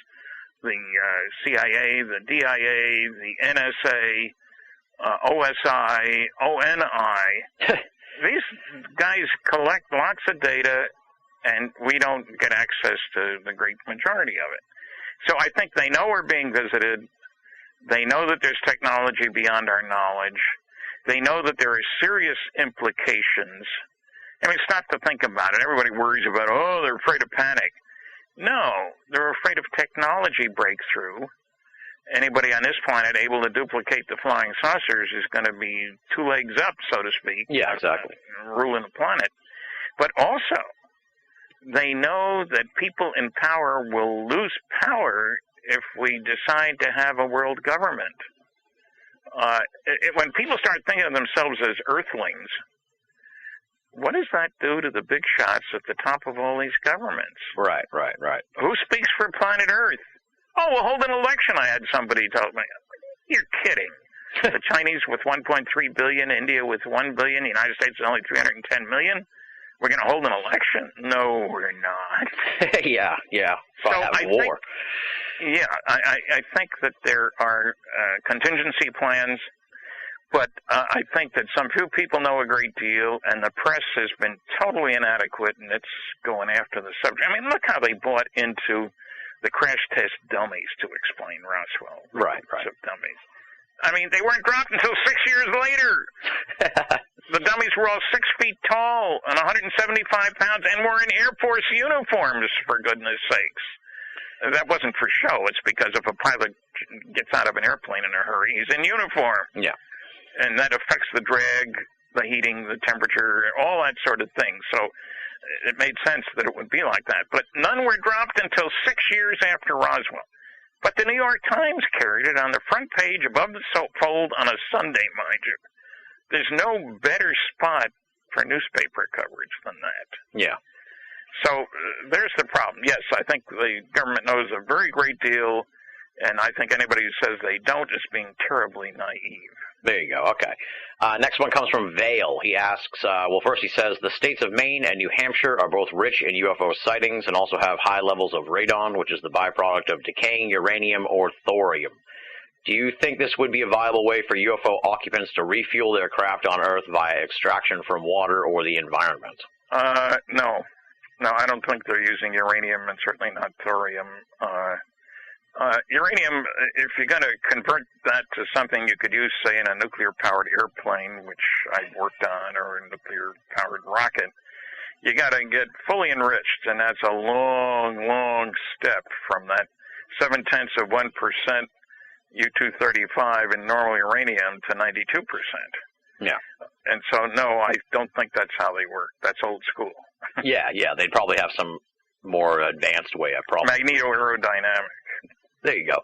the CIA, the DIA, the NSA, OSI, ONI. These guys collect lots of data, and we don't get access to the great majority of it. So I think they know we're being visited. They know that there's technology beyond our knowledge. They know that there are serious implications. I mean, stop to think about it. Everybody worries about, they're afraid of panic. No, they're afraid of technology breakthrough. Anybody on this planet able to duplicate the flying saucers is going to be 2 legs up, so to speak. Yeah, exactly. Ruling the planet. But also, they know that people in power will lose power if we decide to have a world government. When people start thinking of themselves as earthlings, what does that do to the big shots at the top of all these governments? Right. Who speaks for planet Earth? Oh, we'll hold an election, I had somebody tell me. You're kidding. The Chinese with 1.3 billion, India with 1 billion, the United States with only 310 million. We're going to hold an election? No, we're not. Yeah. So I war. I think that there are contingency plans, but I think that some few people know a great deal, and the press has been totally inadequate, and it's going after the subject. I mean, look how they bought into the crash test dummies to explain Roswell. Right. Of dummies. I mean, they weren't dropped until 6 years later. The dummies were all 6 feet tall and 175 pounds and were in Air Force uniforms, for goodness sakes. That wasn't for show. It's because if a pilot gets out of an airplane in a hurry, he's in uniform. Yeah. And that affects the drag, the heating, the temperature, all that sort of thing. So it made sense that it would be like that. But none were dropped until 6 years after Roswell. But the New York Times carried it on the front page above the fold on a Sunday, mind you. There's no better spot for newspaper coverage than that. Yeah. So there's the problem. Yes, I think the government knows a very great deal, and I think anybody who says they don't is being terribly naive. There you go. Okay. Next one comes from Vale. He asks, first he says, the states of Maine and New Hampshire are both rich in UFO sightings and also have high levels of radon, which is the byproduct of decaying uranium or thorium. Do you think this would be a viable way for UFO occupants to refuel their craft on Earth via extraction from water or the environment? No. No, I don't think they're using uranium and certainly not thorium. Uranium, if you're going to convert that to something you could use, say, in a nuclear-powered airplane, which I've worked on, or a nuclear-powered rocket, you got to get fully enriched, and that's a long, long step from that 0.7% U-235 in normal uranium to 92%. Yeah. And so, no, I don't think that's how they work. That's old school. Yeah, they'd probably have some more advanced way of probably. Magneto-aerodynamic. There you go.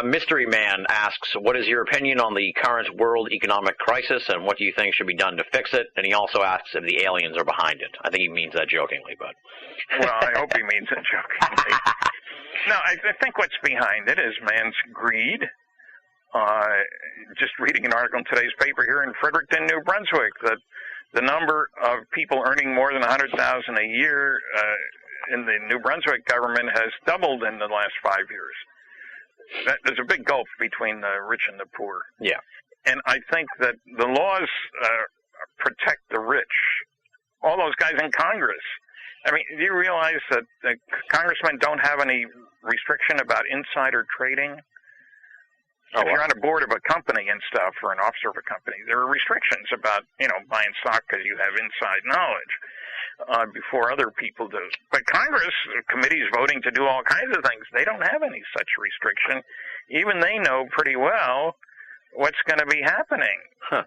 Mystery Man asks, what is your opinion on the current world economic crisis, and what do you think should be done to fix it? And he also asks if the aliens are behind it. I think he means that jokingly, but... Well, I hope he means it jokingly. No, I think what's behind it is man's greed. Just reading an article in today's paper here in Fredericton, New Brunswick, that the number of people earning more than $100,000 a year in the New Brunswick government has doubled in the last 5 years. There's a big gulf between the rich and the poor. Yeah. And I think that the laws protect the rich. All those guys in Congress. I mean, do you realize that the congressmen don't have any restriction about insider trading? If you're on a board of a company and stuff, or an officer of a company, there are restrictions about, buying stock because you have inside knowledge before other people do. But Congress, committees voting to do all kinds of things, they don't have any such restriction. Even they know pretty well what's going to be happening. Huh.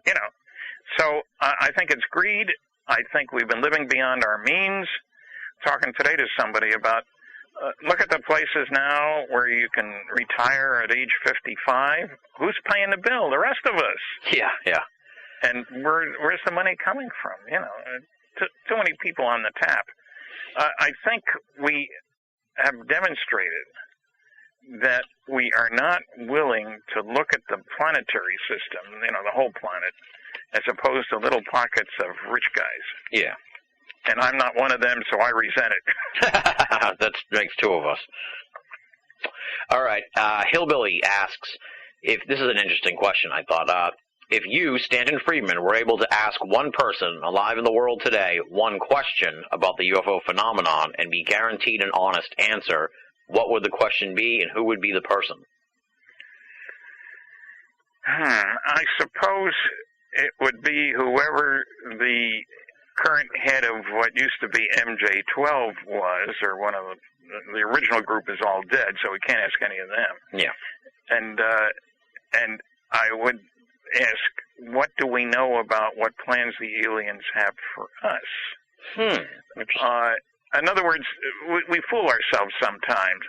So I think it's greed. I think we've been living beyond our means. Talking today to somebody about, look at the places now where you can retire at age 55. Who's paying the bill? The rest of us. Yeah. And where's the money coming from? Too many people on the tap. I think we have demonstrated that we are not willing to look at the planetary system, the whole planet, as opposed to little pockets of rich guys. Yeah. And I'm not one of them, so I resent it. That makes two of us. All right. Hillbilly asks, if this is an interesting question, I thought. If you, Stanton Friedman, were able to ask one person alive in the world today one question about the UFO phenomenon and be guaranteed an honest answer, what would the question be, and who would be the person? I suppose it would be whoever the current head of what used to be MJ-12 was, or one of the original group is all dead, so we can't ask any of them. Yeah. And I would ask, what do we know about what plans the aliens have for us? In other words, we fool ourselves sometimes.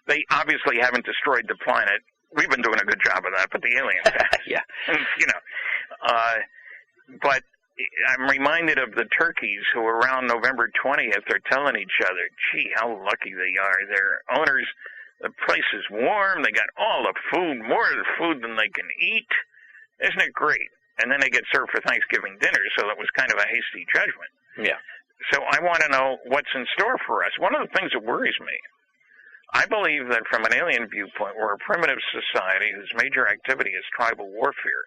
They obviously haven't destroyed the planet. We've been doing a good job of that, but the aliens have. Yeah. But I'm reminded of the turkeys who around November 20th are telling each other, gee, how lucky they are. Their owners, the place is warm, they got all the food, more of the food than they can eat. Isn't it great? And then they get served for Thanksgiving dinner, so that was kind of a hasty judgment. Yeah. So I want to know what's in store for us. One of the things that worries me, I believe that from an alien viewpoint, we're a primitive society whose major activity is tribal warfare.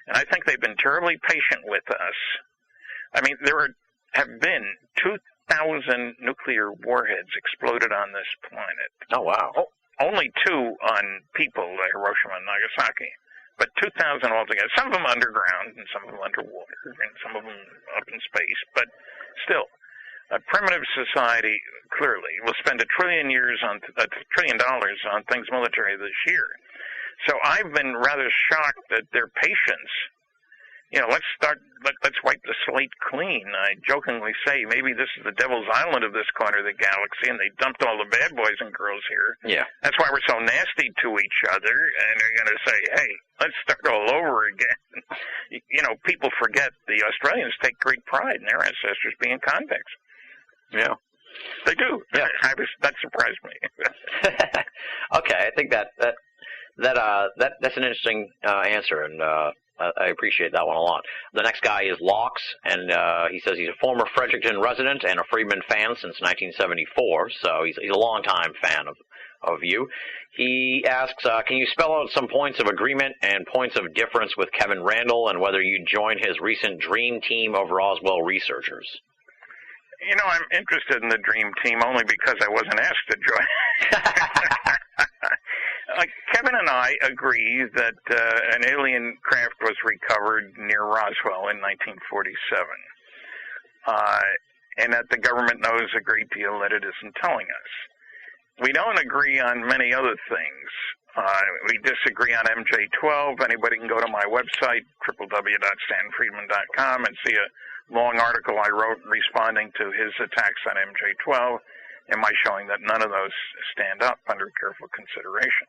And I think they've been terribly patient with us. I mean, there have been 2,000 nuclear warheads exploded on this planet. Oh, wow. Only 2 on people, like Hiroshima and Nagasaki. But 2,000 altogether. Some of them underground, and some of them underwater, and some of them up in space. But still, a primitive society, clearly, will spend $1 trillion on things military this year. So I've been rather shocked at their patience let's wipe the slate clean. I jokingly say maybe this is the devil's island of this corner of the galaxy, and they dumped all the bad boys and girls here. Yeah. That's why we're so nasty to each other, and they're going to say, hey, let's start all over again. People forget the Australians take great pride in their ancestors being convicts. Yeah. They do. Yeah. That surprised me. Okay, I think that's an interesting answer, and I appreciate that one a lot. The next guy is Locks, and he says he's a former Fredericton resident and a Friedman fan since 1974, so he's a long-time fan of you. He asks, can you spell out some points of agreement and points of difference with Kevin Randall, and whether you join his recent Dream Team of Roswell researchers? I'm interested in the Dream Team only because I wasn't asked to join. Kevin and I agree that an alien craft was recovered near Roswell in 1947, and that the government knows a great deal that it isn't telling us. We don't agree on many other things. We disagree on MJ-12. Anybody can go to my website, www.stanfriedman.com, and see a long article I wrote responding to his attacks on MJ-12, and my showing that none of those stand up under careful consideration.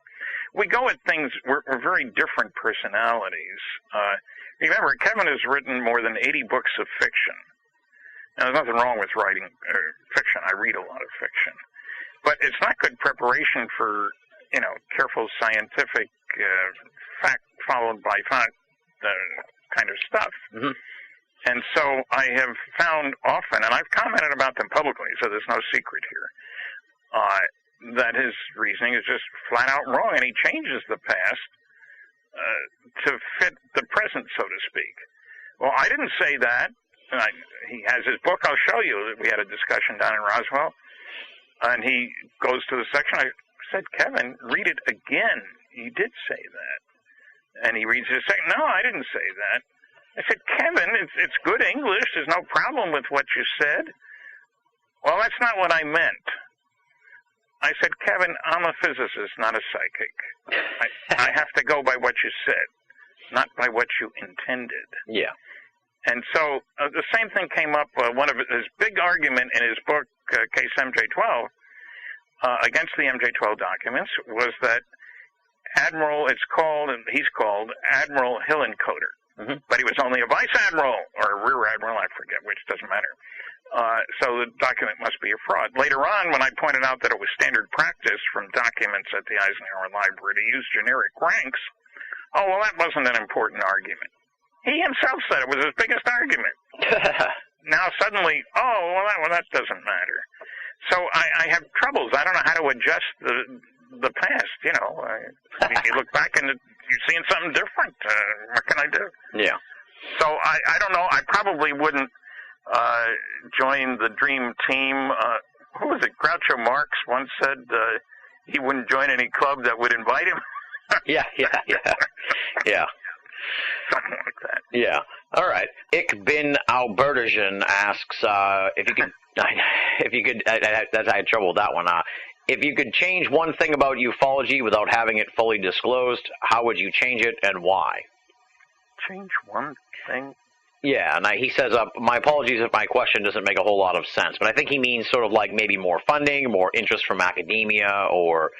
We go at things, we're very different personalities. Remember, Kevin has written more than 80 books of fiction. Now, there's nothing wrong with writing fiction. I read a lot of fiction. But it's not good preparation for, careful scientific fact followed by fact kind of stuff. Mm-hmm. And so I have found often, and I've commented about them publicly, so there's no secret here, that his reasoning is just flat out wrong, and he changes the past to fit the present, so to speak. Well, I didn't say that. He has his book. I'll show you. We had a discussion down in Roswell, and he goes to the section. I said, Kevin, read it again. You did say that. And he reads it a second. No, I didn't say that. I said, Kevin, it's good English. There's no problem with what you said. Well, that's not what I meant. I said, Kevin, I'm a physicist, not a psychic. I have to go by what you said, not by what you intended. Yeah. And so the same thing came up. One of his big argument in his book, Case MJ-12, against the MJ-12 documents, was that he's called Admiral Hillenkoetter. Mm-hmm. But he was only a vice admiral or a rear admiral, I forget which, doesn't matter. So the document must be a fraud. Later on, when I pointed out that it was standard practice from documents at the Eisenhower Library to use generic ranks, that wasn't an important argument. He himself said it was his biggest argument. Now suddenly, that doesn't matter. So I have troubles. I don't know how to adjust the past. You look back and you're seeing something different. What can I do? Yeah. So I don't know. I probably wouldn't join the Dream Team. Who was it? Groucho Marx once said he wouldn't join any club that would invite him. Yeah. Something like that. Yeah. All right. Ich bin Albertasian asks if you could. I had trouble with that one. If you could change one thing about ufology without having it fully disclosed, how would you change it and why? Change one thing? Yeah, and he says, my apologies if my question doesn't make a whole lot of sense, but I think he means sort of like maybe more funding, more interest from academia, or,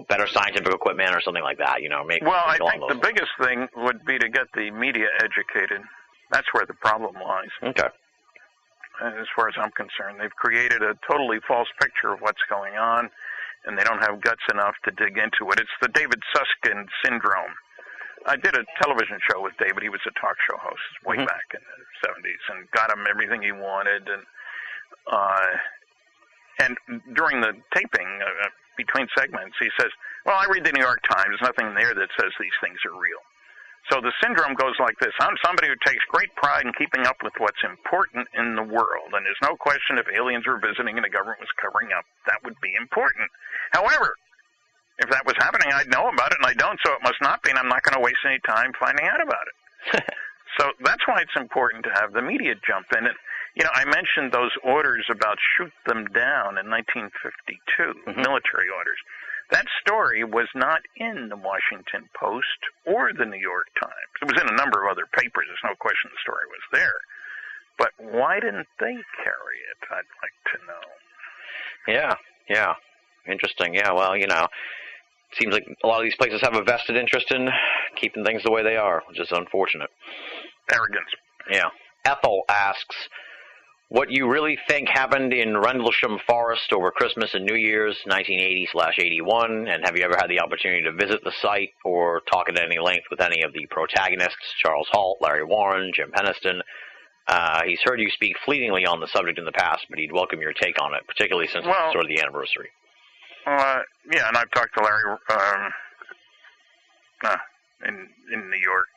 better scientific equipment or something like that, I think the biggest thing would be to get the media educated. That's where the problem lies. Okay. As far as I'm concerned, they've created a totally false picture of what's going on, and they don't have guts enough to dig into it. It's the David Susskind syndrome. I did a television show with David. He was a talk show host way back in the 70s, and got him everything he wanted. And during the taping, between segments, he says, well, I read the New York Times. There's nothing there that says these things are real. So the syndrome goes like this. I'm somebody who takes great pride in keeping up with what's important in the world, and there's no question if aliens were visiting and the government was covering up, that would be important. However, if that was happening, I'd know about it, and I don't, so it must not be, and I'm not going to waste any time finding out about it. So that's why it's important to have the media jump in. And, I mentioned those orders about shoot them down in 1952, military orders. That story was not in the Washington Post or the New York Times. It was in a number of other papers. There's no question the story was there. But why didn't they carry it? I'd like to know. Yeah. Interesting. Yeah, well, it seems like a lot of these places have a vested interest in keeping things the way they are, which is unfortunate. Arrogance. Yeah. Ethel asks, what you really think happened in Rendlesham Forest over Christmas and New Year's 1980/81, and have you ever had the opportunity to visit the site or talk at any length with any of the protagonists, Charles Halt, Larry Warren, Jim Penniston? He's heard you speak fleetingly on the subject in the past, but he'd welcome your take on it, particularly since it's sort of the anniversary. Yeah, and I've talked to Larry in New York.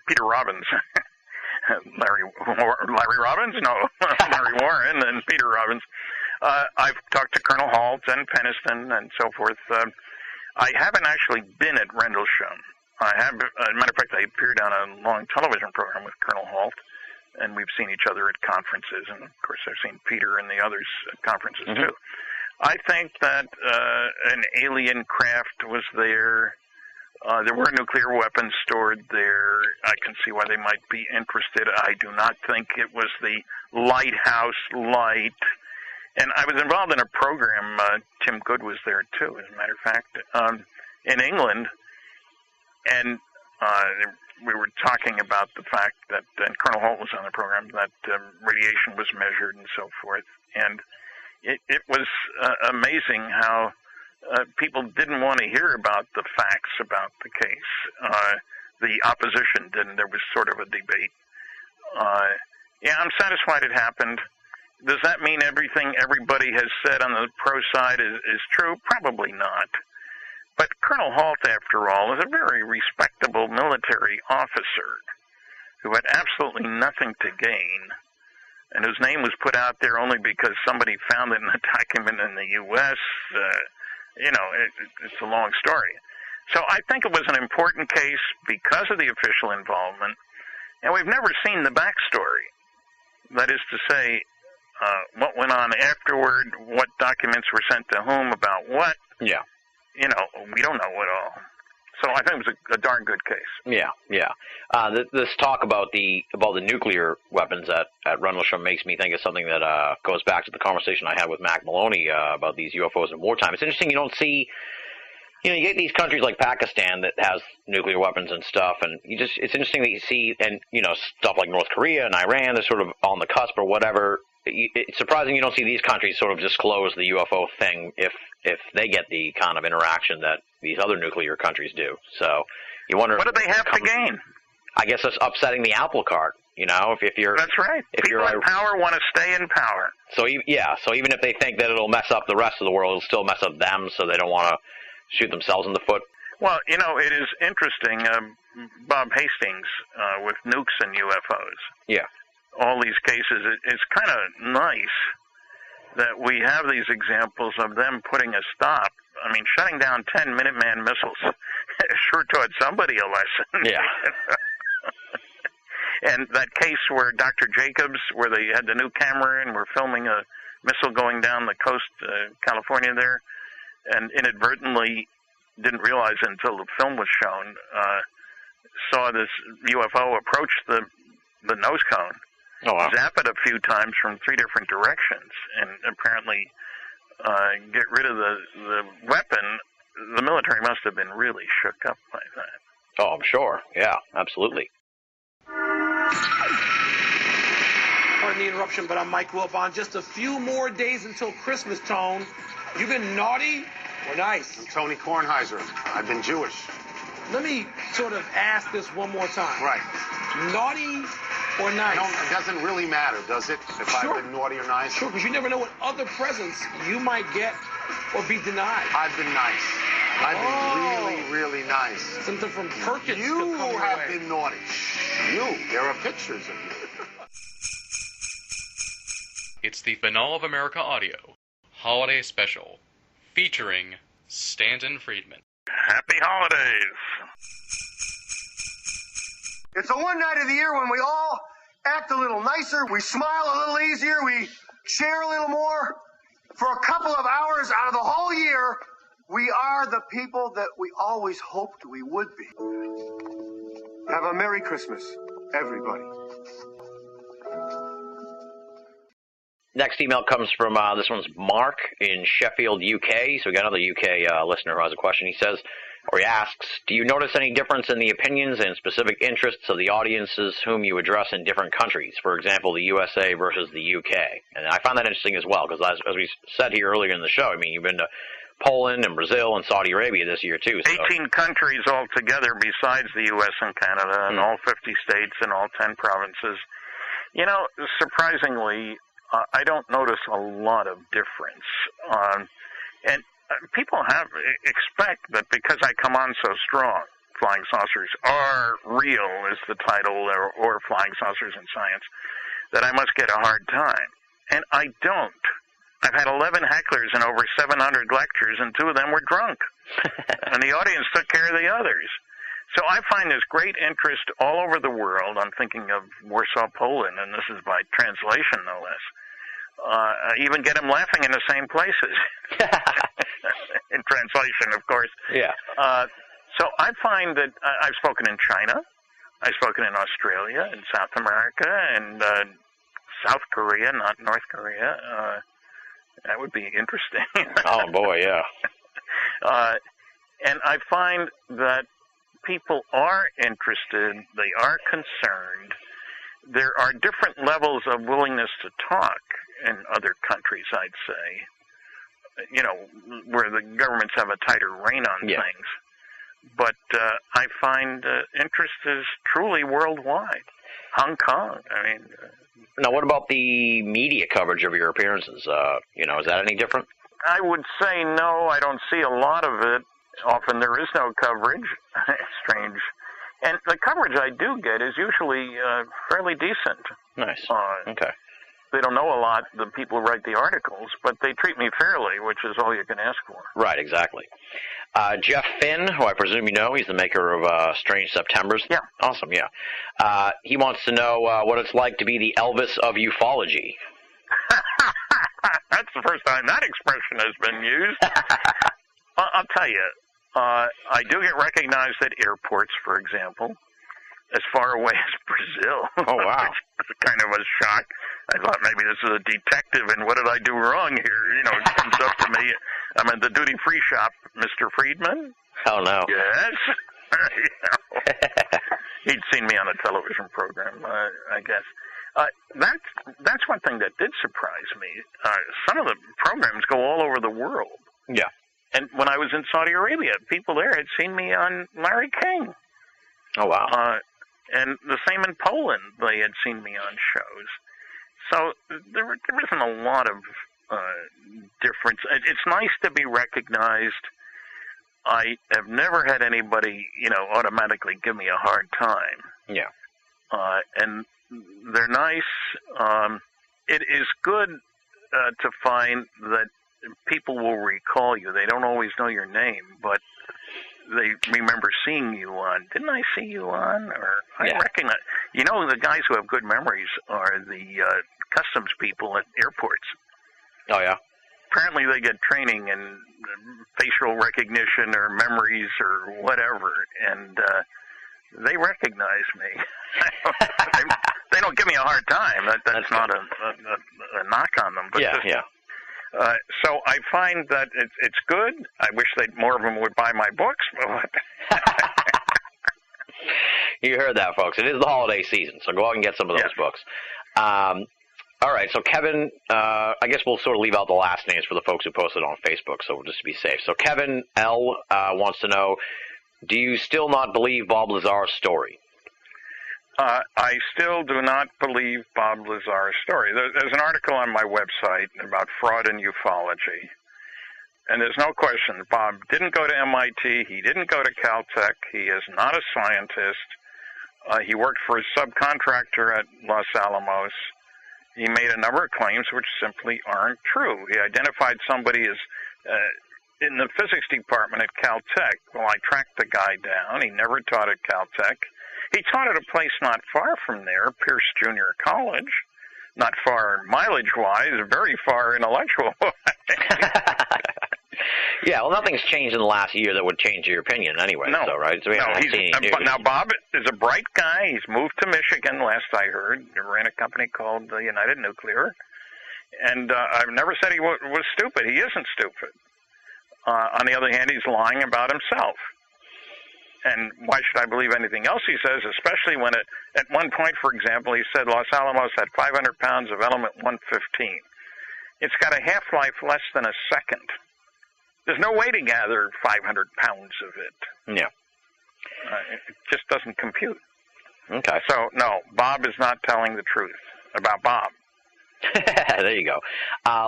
Peter Robbins. Larry Robbins? No, Larry Warren and Peter Robbins. I've talked to Colonel Halt and Penniston and so forth. I haven't actually been at Rendlesham. I have, as a matter of fact, I appeared on a long television program with Colonel Halt, and we've seen each other at conferences, and of course I've seen Peter and the others at conferences too. I think that an alien craft was there. There were nuclear weapons stored there. I can see why they might be interested. I do not think it was the lighthouse light. And I was involved in a program, Tim Good was there too, as a matter of fact, in England. And we were talking about the fact that, and Colonel Holt was on the program, that radiation was measured and so forth. And it was amazing how people didn't want to hear about the facts about the case. The opposition didn't. There was sort of a debate. Yeah, I'm satisfied it happened. Does that mean everything everybody has said on the pro side is true? Probably not. But Colonel Halt, after all, is a very respectable military officer who had absolutely nothing to gain, and whose name was put out there only because somebody found it in a document in the U.S. It's a long story. So I think it was an important case because of the official involvement, and we've never seen the backstory. That is to say, what went on afterward, what documents were sent to whom about what. Yeah. We don't know at all. So I think it was a darn good case. Yeah. This talk about the nuclear weapons at Rendlesham makes me think of something that goes back to the conversation I had with Mac Maloney about these UFOs in wartime. It's interesting you don't see, you get these countries like Pakistan that has nuclear weapons and stuff, and it's interesting that you see, and stuff like North Korea and Iran, they're sort of on the cusp or whatever. It's surprising you don't see these countries sort of disclose the UFO thing if they get the kind of interaction that these other nuclear countries do. So you wonder, what do they have to gain? I guess it's upsetting the apple cart. If you're, that's right. If people in power want to stay in power. So so even if they think that it'll mess up the rest of the world, it'll still mess up them. So they don't want to shoot themselves in the foot. Well, it is interesting. Bob Hastings with nukes and UFOs. Yeah. All these cases, it's kind of nice that we have these examples of them putting a stop. I mean, shutting down 10 Minuteman missiles sure taught somebody a lesson. Yeah. And that case where Dr. Jacobs, where they had the new camera and were filming a missile going down the coast, California there, and inadvertently didn't realize until the film was shown, saw this UFO approach the nose cone. Oh, wow. Zap it a few times from 3 different directions, and apparently get rid of the weapon. The military must have been really shook up by that. Oh, I'm sure. Yeah, absolutely. Pardon the interruption, but I'm Mike Wilbon. Just a few more days until Christmas, Tone. You been naughty or nice? I'm Tony Kornheiser. I've been Jewish. Let me sort of ask this one more time. Right. Naughty or nice? It doesn't really matter, does it? If Sure. I've been naughty or nice? Sure, because you never know what other presents you might get or be denied. I've been nice. I've been really, really nice. Something from Perkins. You have been naughty. There are pictures of you. It's the Banal of America Audio Holiday Special, featuring Stanton Friedman. Happy holidays. It's the one night of the year when we all act a little nicer, we smile a little easier, we share a little more. For a couple of hours out of the whole year, We are the people that we always hoped we would be. Have a Merry Christmas, everybody. Next email comes from, this one's Mark in Sheffield, UK. So we got another UK listener who has a question. He says, or he asks, do you notice any difference in the opinions and specific interests of the audiences whom you address in different countries? For example, the USA versus the UK. And I found that interesting as well, because as we said here earlier in the show, I mean, you've been to Poland and Brazil and Saudi Arabia this year, too. So. 18 countries altogether besides the U.S. and Canada, and all 50 states and all 10 provinces. You know, surprisingly, I don't notice a lot of difference. And people expect that because I come on so strong, Flying Saucers Are Real is the title, or Flying Saucers in Science, that I must get a hard time. And I don't. I've had 11 hecklers and over 700 lectures, and 2 of them were drunk. And the audience took care of the others. So I find there's great interest all over the world. I'm thinking of Warsaw, Poland, and this is by translation, no less. I even get them laughing in the same places. In translation, of course. Yeah. So I find that I've spoken in China. I've spoken in Australia and South America and South Korea, not North Korea. That would be interesting. Oh, boy, yeah. And I find that people are interested. They are concerned. There are different levels of willingness to talk in other countries, I'd say, you know, where the governments have a tighter rein on things. But I find interest is truly worldwide. Hong Kong, I mean... Now, what about the media coverage of your appearances? You know, is that any different? I would say no. I don't see a lot of it. Often there is no coverage. Strange. And the coverage I do get is usually fairly decent. Nice. Okay. They don't know a lot, the people who write the articles, but they treat me fairly, which is all you can ask for. Right, exactly. Jeff Finn, who I presume you know, he's the maker of Strange Septembers. Yeah. Awesome, yeah. He wants to know what it's like to be the Elvis of ufology. That's the first time that expression has been used. I'll tell you, I do get recognized at airports, for example, as far away as Brazil. Oh, wow. It's kind of a shock. I thought maybe this is a detective, and what did I do wrong here? You know, it comes up to me. I'm in the duty-free shop, Mr. Friedman. Oh, no. Yes. He'd seen me on a television program, I guess. That's one thing that did surprise me. Some of the programs go all over the world. Yeah. And when I was in Saudi Arabia, people there had seen me on Larry King. Oh, wow. And the same in Poland, they had seen me on shows. So there isn't a lot of difference. It's nice to be recognized. I have never had anybody, you know, automatically give me a hard time. Yeah. And they're nice. It is good to find that people will recall you. They don't always know your name, but they remember seeing you on. Didn't I see you on? Or I recognize. You know, the guys who have good memories are the customs people at airports. Oh, yeah? Apparently they get training in facial recognition or memories or whatever, and they recognize me. They don't give me a hard time. That's not a knock on them. But so I find that it's good. I wish more of them would buy my books. You heard that, folks. It is the holiday season, so go out and get some of those books. All right, so Kevin, I guess we'll sort of leave out the last names for the folks who posted on Facebook, so just to be safe. So Kevin L. Wants to know, do you still not believe Bob Lazar's story? I still do not believe Bob Lazar's story. There's an article on my website about fraud in ufology. And there's no question, Bob didn't go to MIT. He didn't go to Caltech. He is not a scientist. He worked for a subcontractor at Los Alamos. He made a number of claims which simply aren't true. He identified somebody as in the physics department at Caltech. Well, I tracked the guy down. He never taught at Caltech. He taught at a place not far from there, Pierce Junior College. Not far mileage-wise, very far intellectual-wise. Yeah, well, nothing's changed in the last year that would change your opinion anyway, No. so, right? So we haven't seen any news. Now, Bob is a bright guy. He's moved to Michigan, last I heard. He ran a company called United Nuclear. And I've never said he was stupid. He isn't stupid. On the other hand, he's lying about himself. And why should I believe anything else he says, especially when at one point, for example, he said Los Alamos had 500 pounds of element 115. It's got a half-life less than a second. There's no way to gather 500 pounds of it. Yeah. It just doesn't compute. Okay. So, no, Bob is not telling the truth about Bob. There you go.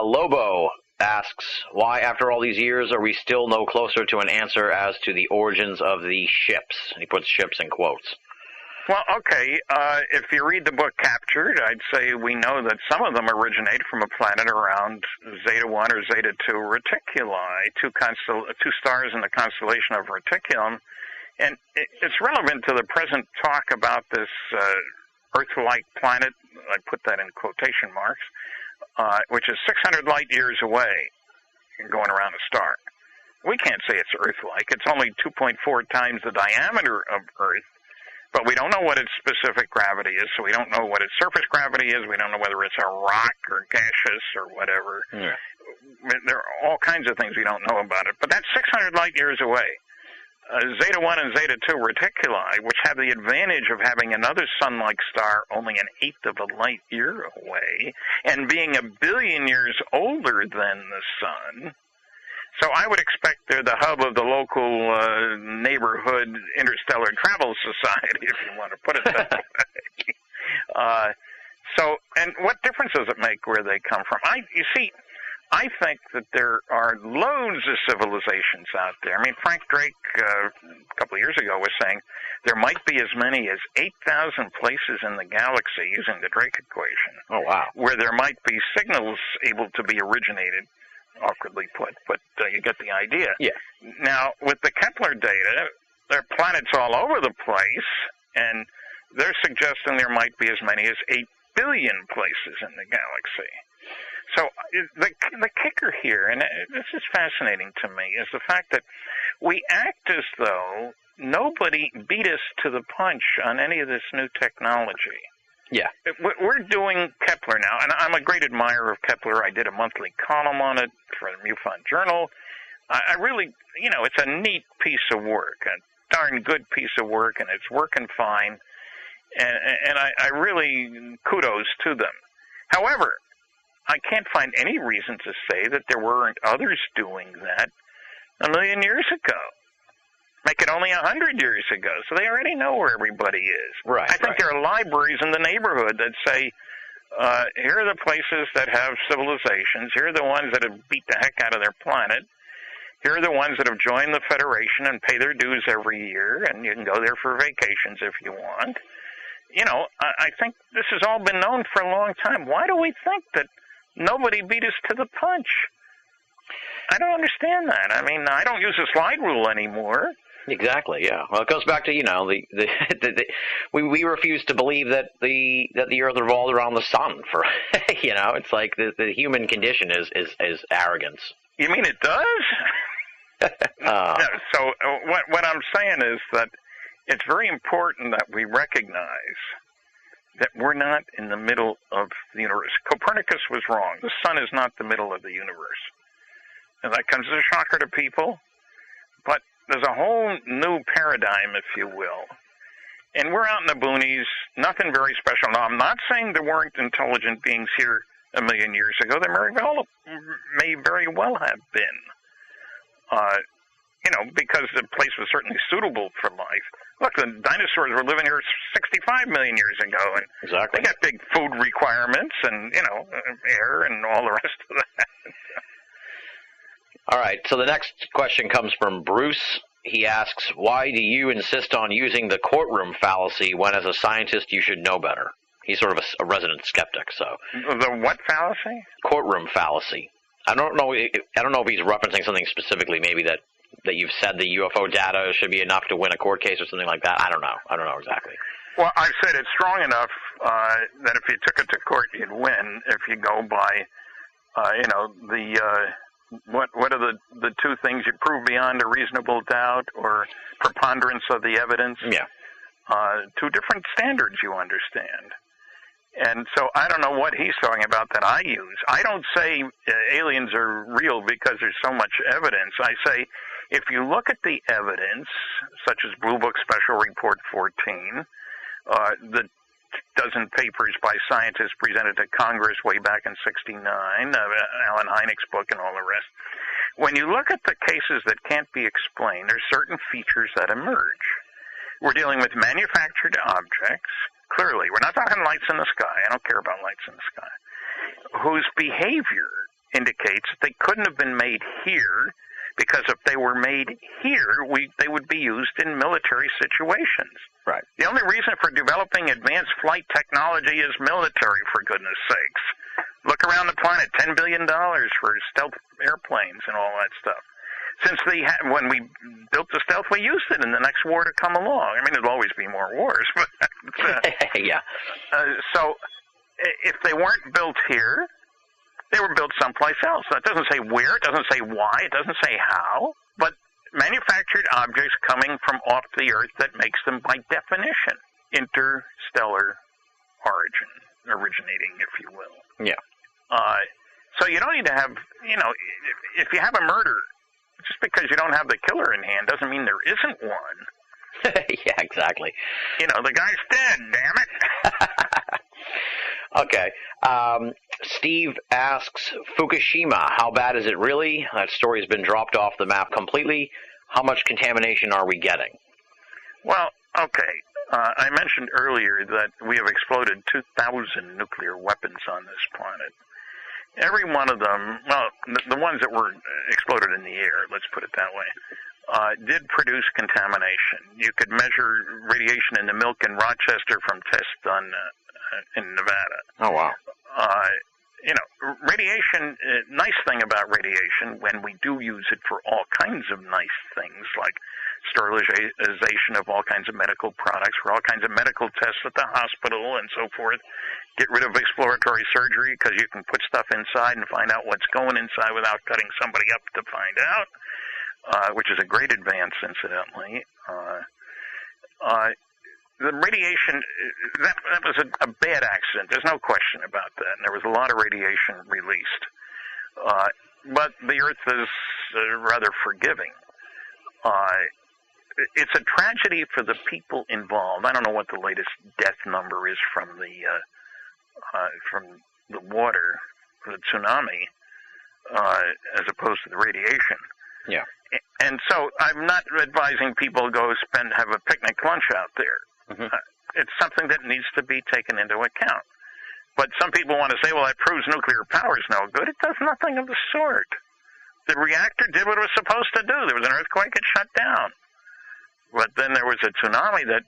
Lobo asks, why, after all these years, are we still no closer to an answer as to the origins of the ships? He puts ships in quotes. Well, okay, if you read the book Captured, I'd say we know that some of them originate from a planet around Zeta 1 or Zeta 2 Reticuli, two stars in the constellation of Reticulum. And it's relevant to the present talk about this Earth-like planet, I put that in quotation marks, which is 600 light years away going around a star. We can't say it's Earth-like. It's only 2.4 times the diameter of Earth, but we don't know what its specific gravity is, so we don't know what its surface gravity is. We don't know whether it's a rock or gaseous or whatever. Yeah. There are all kinds of things we don't know about it, but that's 600 light years away. Zeta 1 and Zeta 2 Reticuli, which have the advantage of having another sun-like star only an eighth of a light year away, and being 1 billion years older than the sun. So I would expect they're the hub of the local neighborhood interstellar travel society, if you want to put it that way. And what difference does it make where they come from? I think that there are loads of civilizations out there. I mean, Frank Drake, a couple of years ago, was saying there might be as many as 8,000 places in the galaxy using the Drake equation. Oh, wow. Where there might be signals able to be originated, awkwardly put, but you get the idea. Yeah. Now, with the Kepler data, there are planets all over the place, and they're suggesting there might be as many as 8 billion places in the galaxy. So the kicker here, and this is fascinating to me, is the fact that we act as though nobody beat us to the punch on any of this new technology. Yeah. We're doing Kepler now, and I'm a great admirer of Kepler. I did a monthly column on it for the MUFON Journal. I really, it's a neat piece of work, a darn good piece of work, and it's working fine. And I really kudos to them. However, I can't find any reason to say that there weren't others doing that 1 million years ago. Make it only 100 years ago, so they already know where everybody is. Right. I think there are libraries in the neighborhood that say, here are the places that have civilizations, here are the ones that have beat the heck out of their planet, here are the ones that have joined the Federation and pay their dues every year, and you can go there for vacations if you want. I think this has all been known for a long time. Why do we think that nobody beat us to the punch? I don't understand that. I mean, I don't use the slide rule anymore. Exactly. Yeah. Well, it goes back to we refuse to believe that the Earth revolved around the sun. For it's like the human condition is arrogance. You mean it does? So what I'm saying is that it's very important that we recognize that we're not in the middle of the universe. Copernicus was wrong. The sun is not the middle of the universe. And that comes as a shocker to people. But there's a whole new paradigm, if you will. And we're out in the boonies, nothing very special. Now, I'm not saying there weren't intelligent beings here 1 million years ago. There may very well have been. Because the place was certainly suitable for life. Look, the dinosaurs were living here 65 million years ago, and exactly. They got big food requirements and, air and all the rest of that. All right, so the next question comes from Bruce. He asks, why do you insist on using the courtroom fallacy when, as a scientist, you should know better? He's sort of a resident skeptic, so. The what fallacy? Courtroom fallacy. I don't know if he's referencing something specifically, maybe that you've said the UFO data should be enough to win a court case or something like that. I don't know exactly. Well, I've said it's strong enough that if you took it to court, you'd win if you go by, what are the two things you prove beyond a reasonable doubt or preponderance of the evidence? Yeah. Two different standards, you understand. And so I don't know what he's talking about that I use. I don't say aliens are real because there's so much evidence. I say if you look at the evidence, such as Blue Book Special Report 14, the dozen papers by scientists presented to Congress way back in '69, Alan Hynek's book and all the rest. When you look at the cases that can't be explained, there's certain features that emerge. We're dealing with manufactured objects. Clearly, we're not talking lights in the sky. I don't care about lights in the sky. Whose behavior indicates that they couldn't have been made here, because if they were made here, they would be used in military situations. Right. The only reason for developing advanced flight technology is military, for goodness sakes. Look around the planet, $10 billion for stealth airplanes and all that stuff. Since when we built the stealth, we used it in the next war to come along. I mean, there'll always be more wars, but yeah. So if they weren't built here, they were built someplace else. That doesn't say where, it doesn't say why, it doesn't say how, but manufactured objects coming from off the Earth that makes them, by definition, interstellar originating, if you will. Yeah. So you don't need to have, if you have a murder, just because you don't have the killer in hand doesn't mean there isn't one. Yeah, exactly. The guy's dead, damn it. Okay. Steve asks, Fukushima, how bad is it really? That story has been dropped off the map completely. How much contamination are we getting? Well, okay. I mentioned earlier that we have exploded 2,000 nuclear weapons on this planet. Every one of them, well, the ones that were exploded in the air, let's put it that way, did produce contamination. You could measure radiation in the milk in Rochester from tests done in Nevada. Oh, wow. Radiation, nice thing about radiation, when we do use it for all kinds of nice things, like sterilization of all kinds of medical products, for all kinds of medical tests at the hospital and so forth, get rid of exploratory surgery because you can put stuff inside and find out what's going inside without cutting somebody up to find out, which is a great advance, incidentally. The radiation, that was a bad accident. There's no question about that. And there was a lot of radiation released. But the Earth is rather forgiving. It's a tragedy for the people involved. I don't know what the latest death number is from the water, the tsunami, as opposed to the radiation. Yeah. And so I'm not advising people to go have a picnic lunch out there. Mm-hmm. It's something that needs to be taken into account. But some people want to say, well, that proves nuclear power is no good. It does nothing of the sort. The reactor did what it was supposed to do. There was an earthquake, it shut down. But then there was a tsunami that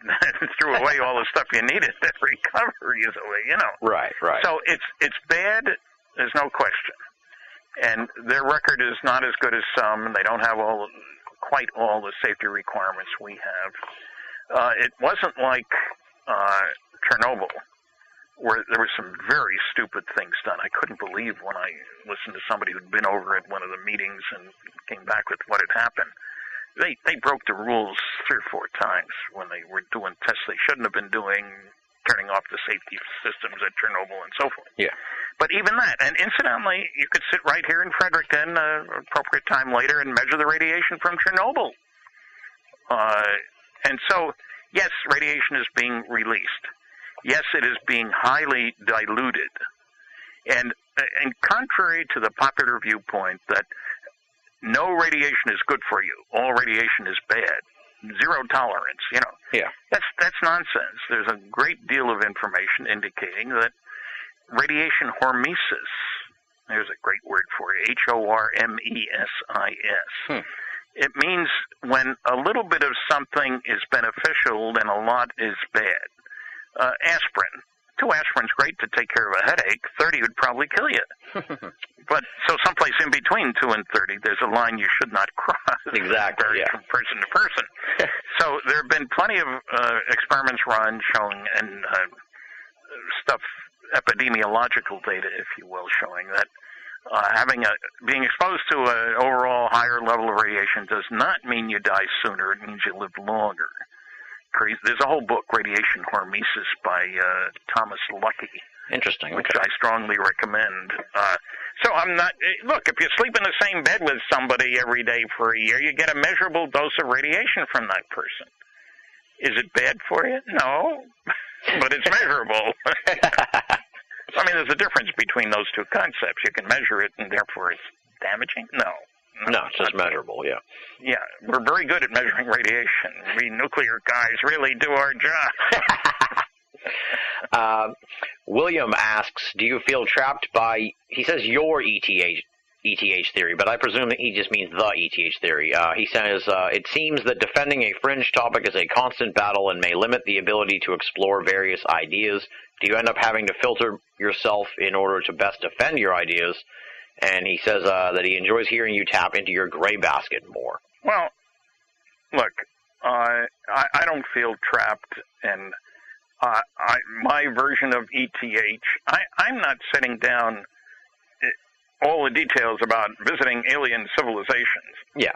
threw away all the stuff you needed to recover easily, Right. So it's bad, there's no question. And their record is not as good as some. They don't have quite all the safety requirements we have. It wasn't like Chernobyl, where there were some very stupid things done. I couldn't believe when I listened to somebody who'd been over at one of the meetings and came back with what had happened. They broke the rules 3 or 4 times when they were doing tests they shouldn't have been doing, turning off the safety systems at Chernobyl and so forth. Yeah. But even that, and incidentally, you could sit right here in Fredericton, appropriate time later, and measure the radiation from Chernobyl. And so, yes, radiation is being released. Yes, it is being highly diluted. And contrary to the popular viewpoint that no radiation is good for you, all radiation is bad, zero tolerance, Yeah. That's nonsense. There's a great deal of information indicating that radiation hormesis, there's a great word for it, HORMESIS. It means when a little bit of something is beneficial, then a lot is bad. Aspirin. 2 aspirin's great to take care of a headache. 30 would probably kill you. But so someplace in between 2 and 30, there's a line you should not cross. Exactly, yeah. From person to person. So there have been plenty of experiments run showing epidemiological data, if you will, showing that being exposed to an overall higher level of radiation does not mean you die sooner. It means you live longer. There's a whole book, Radiation Hormesis, by Thomas Lucky. Interesting. Which I strongly recommend. So I'm not. Look, if you sleep in the same bed with somebody every day for a year, you get a measurable dose of radiation from that person. Is it bad for you? No, but it's measurable. I mean, there's a difference between those two concepts. You can measure it, and therefore it's damaging? No, it's just measurable, yeah. Yeah, we're very good at measuring radiation. We nuclear guys really do our job. William asks, do you feel trapped by, he says your ETH theory, but I presume that he just means the ETH theory. He says, it seems that defending a fringe topic is a constant battle and may limit the ability to explore various ideas. Do you end up having to filter yourself in order to best defend your ideas? And he says that he enjoys hearing you tap into your gray basket more. Well, look, I don't feel trapped, and my version of ETH, I'm not setting down all the details about visiting alien civilizations. Yeah.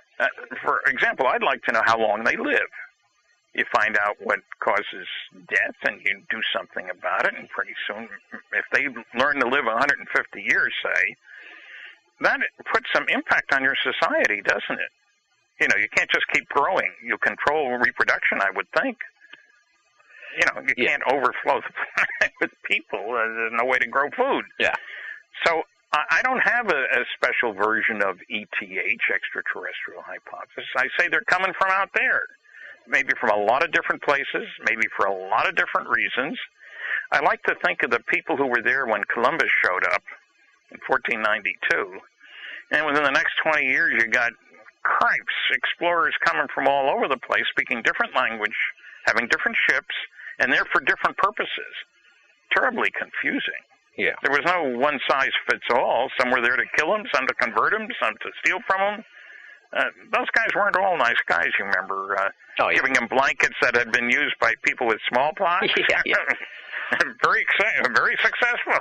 For example, I'd like to know how long they live. You find out what causes death, and you do something about it, and pretty soon, if they learn to live 150 years, say, that puts some impact on your society, doesn't it? You know, you can't just keep growing. You control reproduction, I would think. You know, you can't overflow the planet with people. There's no way to grow food. Yeah. So I don't have a special version of ETH, extraterrestrial hypothesis. I say they're coming from out there. Maybe from a lot of different places, maybe for a lot of different reasons. I like to think of the people who were there when Columbus showed up in 1492. And within the next 20 years, you got cripes, explorers coming from all over the place, speaking different language, having different ships, and they're for different purposes. Terribly confusing. Yeah. There was no one-size-fits-all. Some were there to kill them, some to convert them, some to steal from them. Those guys weren't all nice guys, you remember, giving them blankets that had been used by people with smallpox. Yeah. Very successful.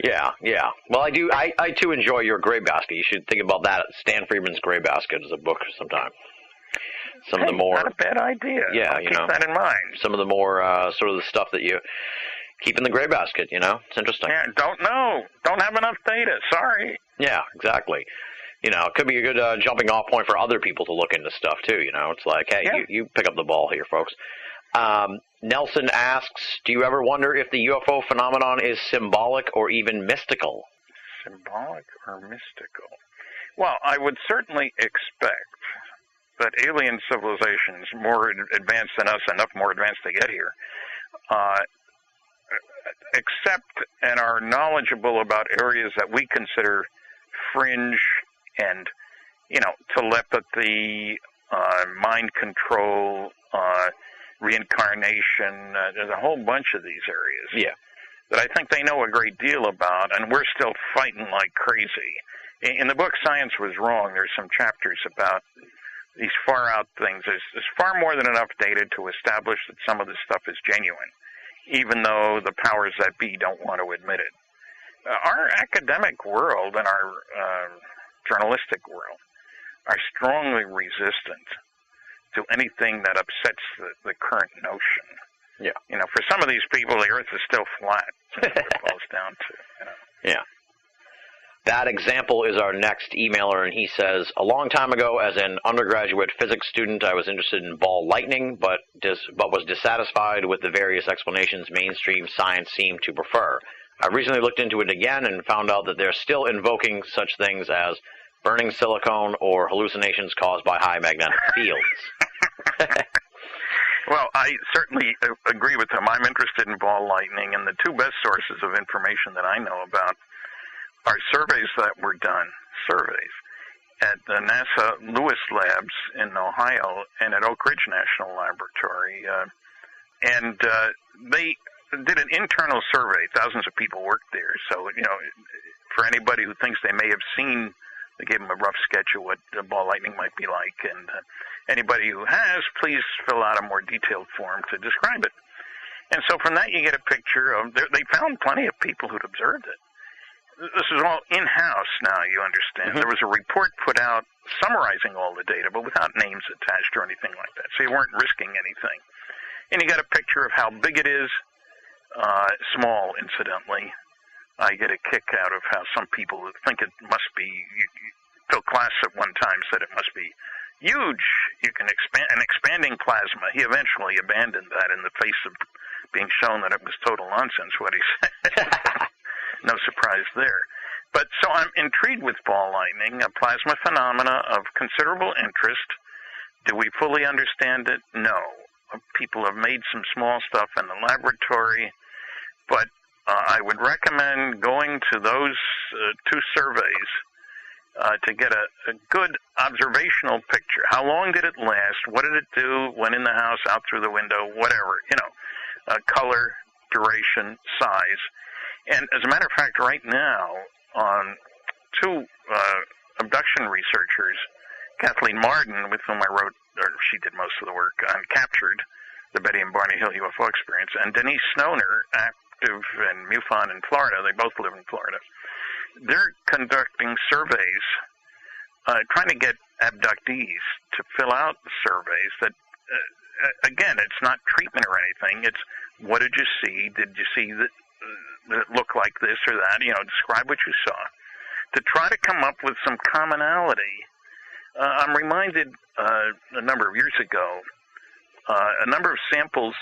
Yeah. Well, I too enjoy your gray basket. You should think about that. Stan Friedman's Gray Basket as a book sometime. Some of the more, not a bad idea. Yeah, I'll keep that in mind. Some of the more sort of the stuff that you keep in the gray basket. You know, it's interesting. Yeah, don't know. Don't have enough data. Sorry. Yeah, exactly. You know, it could be a good jumping off point for other people to look into stuff too. You know, it's like, hey, you pick up the ball here, folks. Nelson asks, do you ever wonder if the UFO phenomenon is symbolic or even mystical? Symbolic or mystical? Well, I would certainly expect that alien civilizations more advanced than us, enough more advanced to get here, accept and are knowledgeable about areas that we consider fringe and, you know, telepathy, mind control, reincarnation. There's a whole bunch of these areas that I think they know a great deal about, and we're still fighting like crazy. In the book Science Was Wrong, there's some chapters about these far-out things. There's far more than enough data to establish that some of this stuff is genuine, even though the powers that be don't want to admit it. Our academic world and our journalistic world are strongly resistant to anything that upsets the current notion. Yeah. You know, for some of these people, the Earth is still flat. That's what it boils down to. You know? Yeah. That example is our next emailer, and he says, a long time ago, as an undergraduate physics student, I was interested in ball lightning, but was dissatisfied with the various explanations mainstream science seemed to prefer. I recently looked into it again and found out that they're still invoking such things as burning silicone or hallucinations caused by high magnetic fields. Well, I certainly agree with him. I'm interested in ball lightning, and the two best sources of information that I know about are surveys that were done, at the NASA Lewis Labs in Ohio and at Oak Ridge National Laboratory. And they did an internal survey. Thousands of people worked there. So, you know, for anybody who thinks they may have seen, they gave them a rough sketch of what ball lightning might be like. And anybody who has, please fill out a more detailed form to describe it. And so from that, you get a picture of, they found plenty of people who'd observed it. this is all in-house now, you understand. There was a report put out summarizing all the data, but without names attached or anything like that. So you weren't risking anything. And you got a picture of how big it is, small, incidentally. I get a kick out of how some people think it must be, Phil Klass at one time said it must be huge. You can expanding plasma. He eventually abandoned that in the face of being shown that it was total nonsense, what he said. No surprise there. But so I'm intrigued with ball lightning, a plasma phenomena of considerable interest. Do we fully understand it? No. People have made some small stuff in the laboratory, but I would recommend going to those 2 surveys to get a good observational picture. How long did it last? What did it do when in the house, out through the window, whatever, color, duration, size. And as a matter of fact, right now, on 2 abduction researchers, Kathleen Marden, with whom I wrote, or she did most of the work on Captured, the Betty and Barney Hill UFO experience, and Denise Snoner, active in MUFON in Florida, they both live in Florida, they're conducting surveys, trying to get abductees to fill out the surveys that, again, it's not treatment or anything, it's what did you see? Did you see that it looked like this or that? Describe what you saw. To try to come up with some commonality. I'm reminded a number of years ago, a number of samples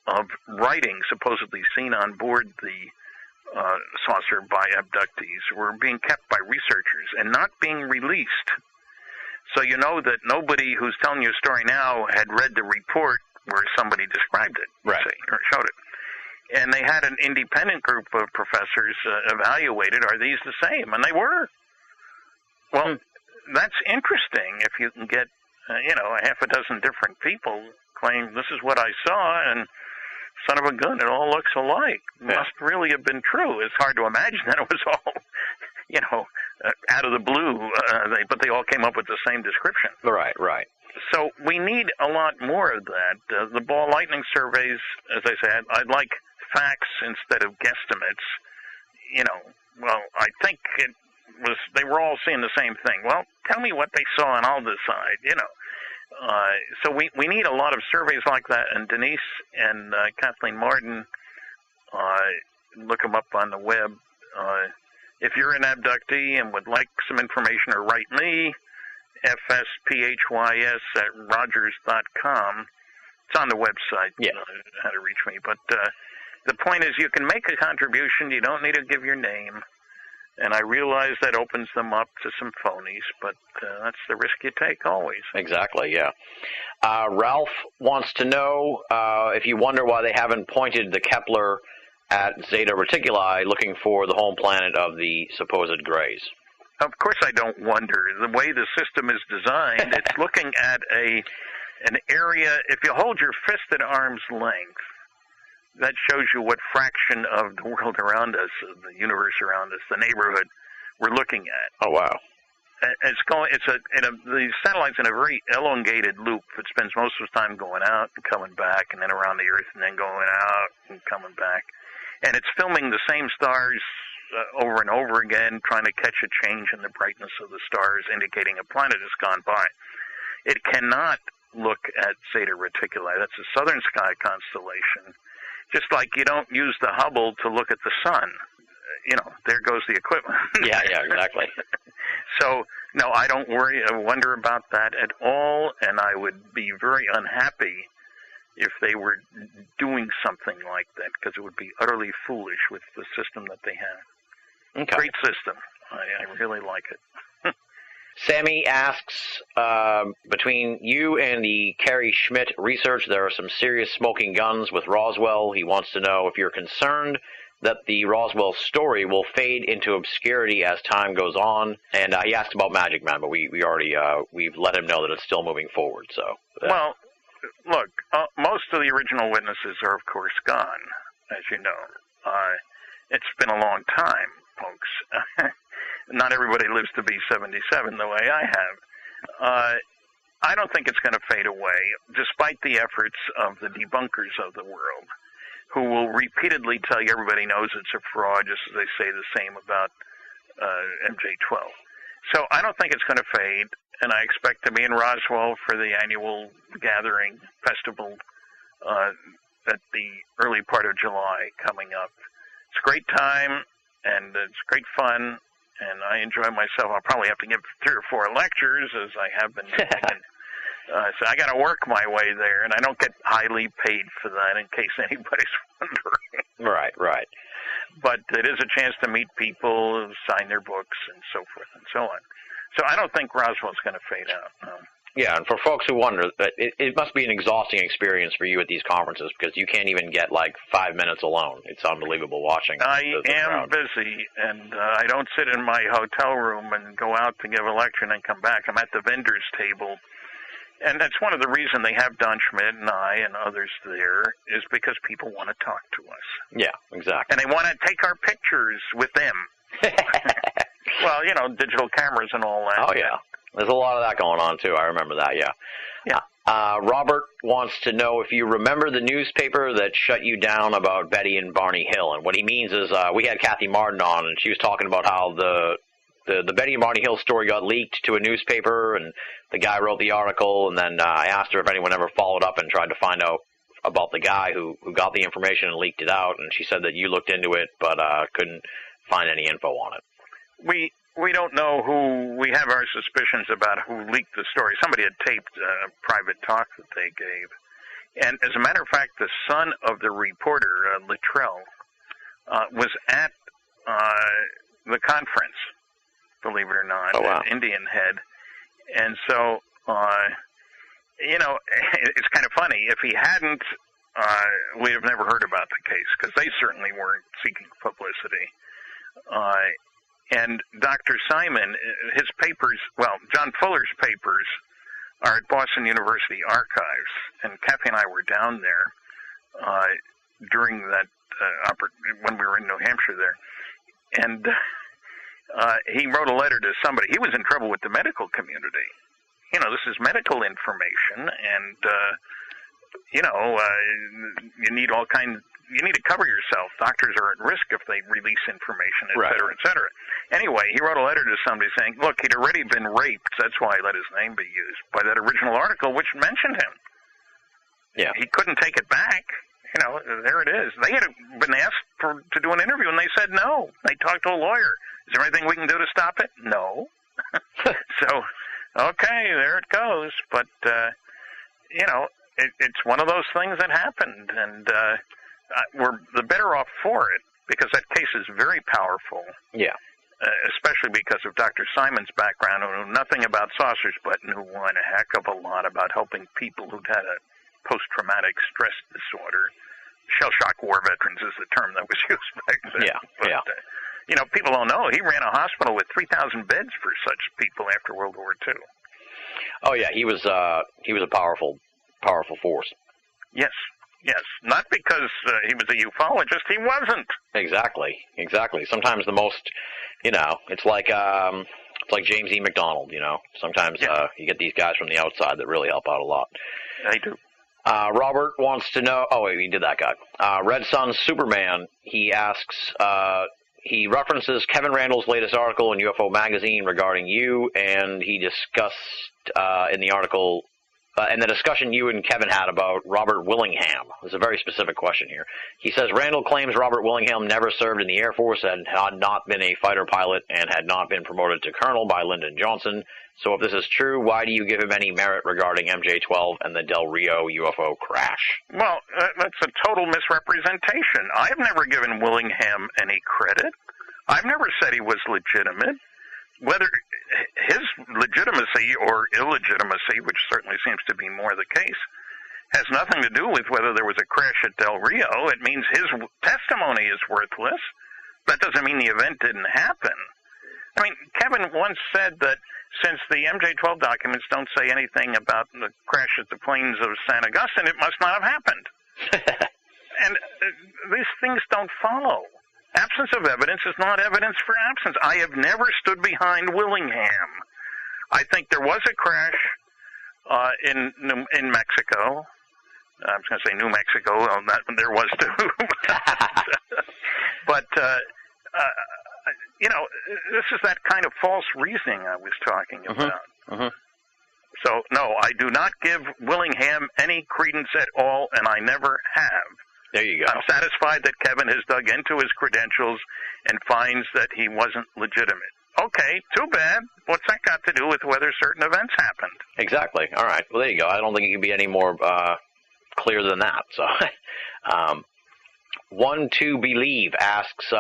of writing supposedly seen on board the saucer by abductees were being kept by researchers and not being released. So you know that nobody who's telling you a story now had read the report where somebody described it, right, or showed it. And they had an independent group of professors evaluated, are these the same? And they were. Well, that's interesting if you can get, a half a dozen different people claim this is what I saw, and son of a gun, it all looks alike. Yeah. Must really have been true. It's hard to imagine that it was all, out of the blue, but they all came up with the same description. Right. So we need a lot more of that. The ball lightning surveys, as I said, I'd like facts instead of guesstimates. I think it was, they were all seeing the same thing. Well, tell me what they saw and I'll decide, So we need a lot of surveys like that, and Denise and Kathleen Marden, look them up on the web. If you're an abductee and would like some information, or write me, fspphys@rogers.com. It's on the website, how to reach me. But the point is, you can make a contribution. You don't need to give your name. And I realize that opens them up to some phonies, but that's the risk you take always. Exactly, yeah. Ralph wants to know if you wonder why they haven't pointed the Kepler at Zeta Reticuli looking for the home planet of the supposed Greys. Of course I don't wonder. The way the system is designed, it's looking at an area. If you hold your fist at arm's length, that shows you what fraction of the world around us, the universe around us, the neighborhood we're looking at. Oh, wow. The satellite's in a very elongated loop. It spends most of its time going out and coming back, and then around the Earth, and then going out and coming back. And it's filming the same stars over and over again, trying to catch a change in the brightness of the stars, indicating a planet has gone by. It cannot look at Zeta Reticuli. That's a southern sky constellation. Just like you don't use the Hubble to look at the sun. There goes the equipment. Yeah, exactly. So, no, I don't wonder about that at all, and I would be very unhappy if they were doing something like that, because it would be utterly foolish with the system that they have. Okay. Great system. I really like it. Sammy asks, between you and the Carrie Schmidt research, there are some serious smoking guns with Roswell. He wants to know if you're concerned that the Roswell story will fade into obscurity as time goes on. And he asked about Magic Man, but we already we've let him know that it's still moving forward. So well, look, most of the original witnesses are, of course, gone, as you know. It's been a long time, folks. Not everybody lives to be 77 the way I have. I don't think it's going to fade away, despite the efforts of the debunkers of the world, who will repeatedly tell you everybody knows it's a fraud, just as they say the same about MJ-12. So I don't think it's going to fade, and I expect to be in Roswell for the annual gathering festival at the early part of July coming up. It's a great time, and it's great fun, and I enjoy myself. I'll probably have to give 3 or 4 lectures, as I have been doing. So I got to work my way there, and I don't get highly paid for that, in case anybody's wondering. Right. But it is a chance to meet people, sign their books, and so forth and so on. So I don't think Roswell's going to fade out. No. Yeah, and for folks who wonder, it must be an exhausting experience for you at these conferences, because you can't even get, 5 minutes alone. It's unbelievable watching. I am busy, and I don't sit in my hotel room and go out to give a lecture and then come back. I'm at the vendor's table. And that's one of the reasons they have Don Schmidt and I and others there, is because people want to talk to us. Yeah, exactly. And they want to take our pictures with them. Well, digital cameras and all that. Oh, yeah. There's a lot of that going on, too. I remember that, yeah. Robert wants to know if you remember the newspaper that shut you down about Betty and Barney Hill. And what he means is we had Kathy Martin on, and she was talking about how the Betty and Barney Hill story got leaked to a newspaper, and the guy wrote the article, and then I asked her if anyone ever followed up and tried to find out about the guy who got the information and leaked it out, and she said that you looked into it but couldn't find any info on it. We don't know who. We have our suspicions about who leaked the story. Somebody had taped a private talk that they gave. And as a matter of fact, the son of the reporter, Littrell, was at the conference, believe it or not, at Indian Head. And so, it's kind of funny. If he hadn't, we'd have never heard about the case, because they certainly weren't seeking publicity. And Dr. Simon, his papers, John Fuller's papers are at Boston University Archives, and Kathy and I were down there during that, when we were in New Hampshire there. And he wrote a letter to somebody. He was in trouble with the medical community. This is medical information, and, you need all kinds. You need to cover yourself. Doctors are at risk if they release information, et cetera, et cetera. Anyway, he wrote a letter to somebody saying, look, he'd already been raped. That's why he let his name be used by that original article, which mentioned him. Yeah. He couldn't take it back. There it is. They had been asked to do an interview, and they said no. They talked to a lawyer. Is there anything we can do to stop it? No. So, okay, there it goes. But, it's one of those things that happened, and we're the better off for it, because that case is very powerful. Yeah. Especially because of Dr. Simon's background, who knew nothing about saucers, but knew one heck of a lot about helping people who'd had a post-traumatic stress disorder. Shell shock war veterans is the term that was used back then. Yeah, but, people don't know. He ran a hospital with 3,000 beds for such people after World War II. Oh, yeah, he was a powerful force. Yes. Not because he was a ufologist. He wasn't. Exactly. Sometimes the most, it's like James E. McDonald, Sometimes you get these guys from the outside that really help out a lot. They do. Robert wants to know... Oh, wait, we did that guy. Red Sun Superman, he asks... he references Kevin Randall's latest article in UFO Magazine regarding you, and he discussed in the article... and the discussion you and Kevin had about Robert Willingham. There's a very specific question here. He says, Randall claims Robert Willingham never served in the Air Force and had not been a fighter pilot and had not been promoted to colonel by Lyndon Johnson. So if this is true, why do you give him any merit regarding MJ-12 and the Del Rio UFO crash? Well, that's a total misrepresentation. I've never given Willingham any credit. I've never said he was legitimate. Whether his legitimacy or illegitimacy, which certainly seems to be more the case, has nothing to do with whether there was a crash at Del Rio. It means his testimony is worthless. That doesn't mean the event didn't happen. I mean, Kevin once said that since the MJ-12 documents don't say anything about the crash at the plains of San Augustine, it must not have happened. And these things don't follow. Absence of evidence is not evidence for absence. I have never stood behind Willingham. I think there was a crash in Mexico. I was going to say New Mexico. Well, there was too. But this is that kind of false reasoning I was talking about. Mm-hmm. So, no, I do not give Willingham any credence at all, and I never have. There you go. I'm satisfied that Kevin has dug into his credentials and finds that he wasn't legitimate. Okay, too bad. What's that got to do with whether certain events happened? Exactly. All right. Well, there you go. I don't think it can be any more clear than that. So, One to Believe asks,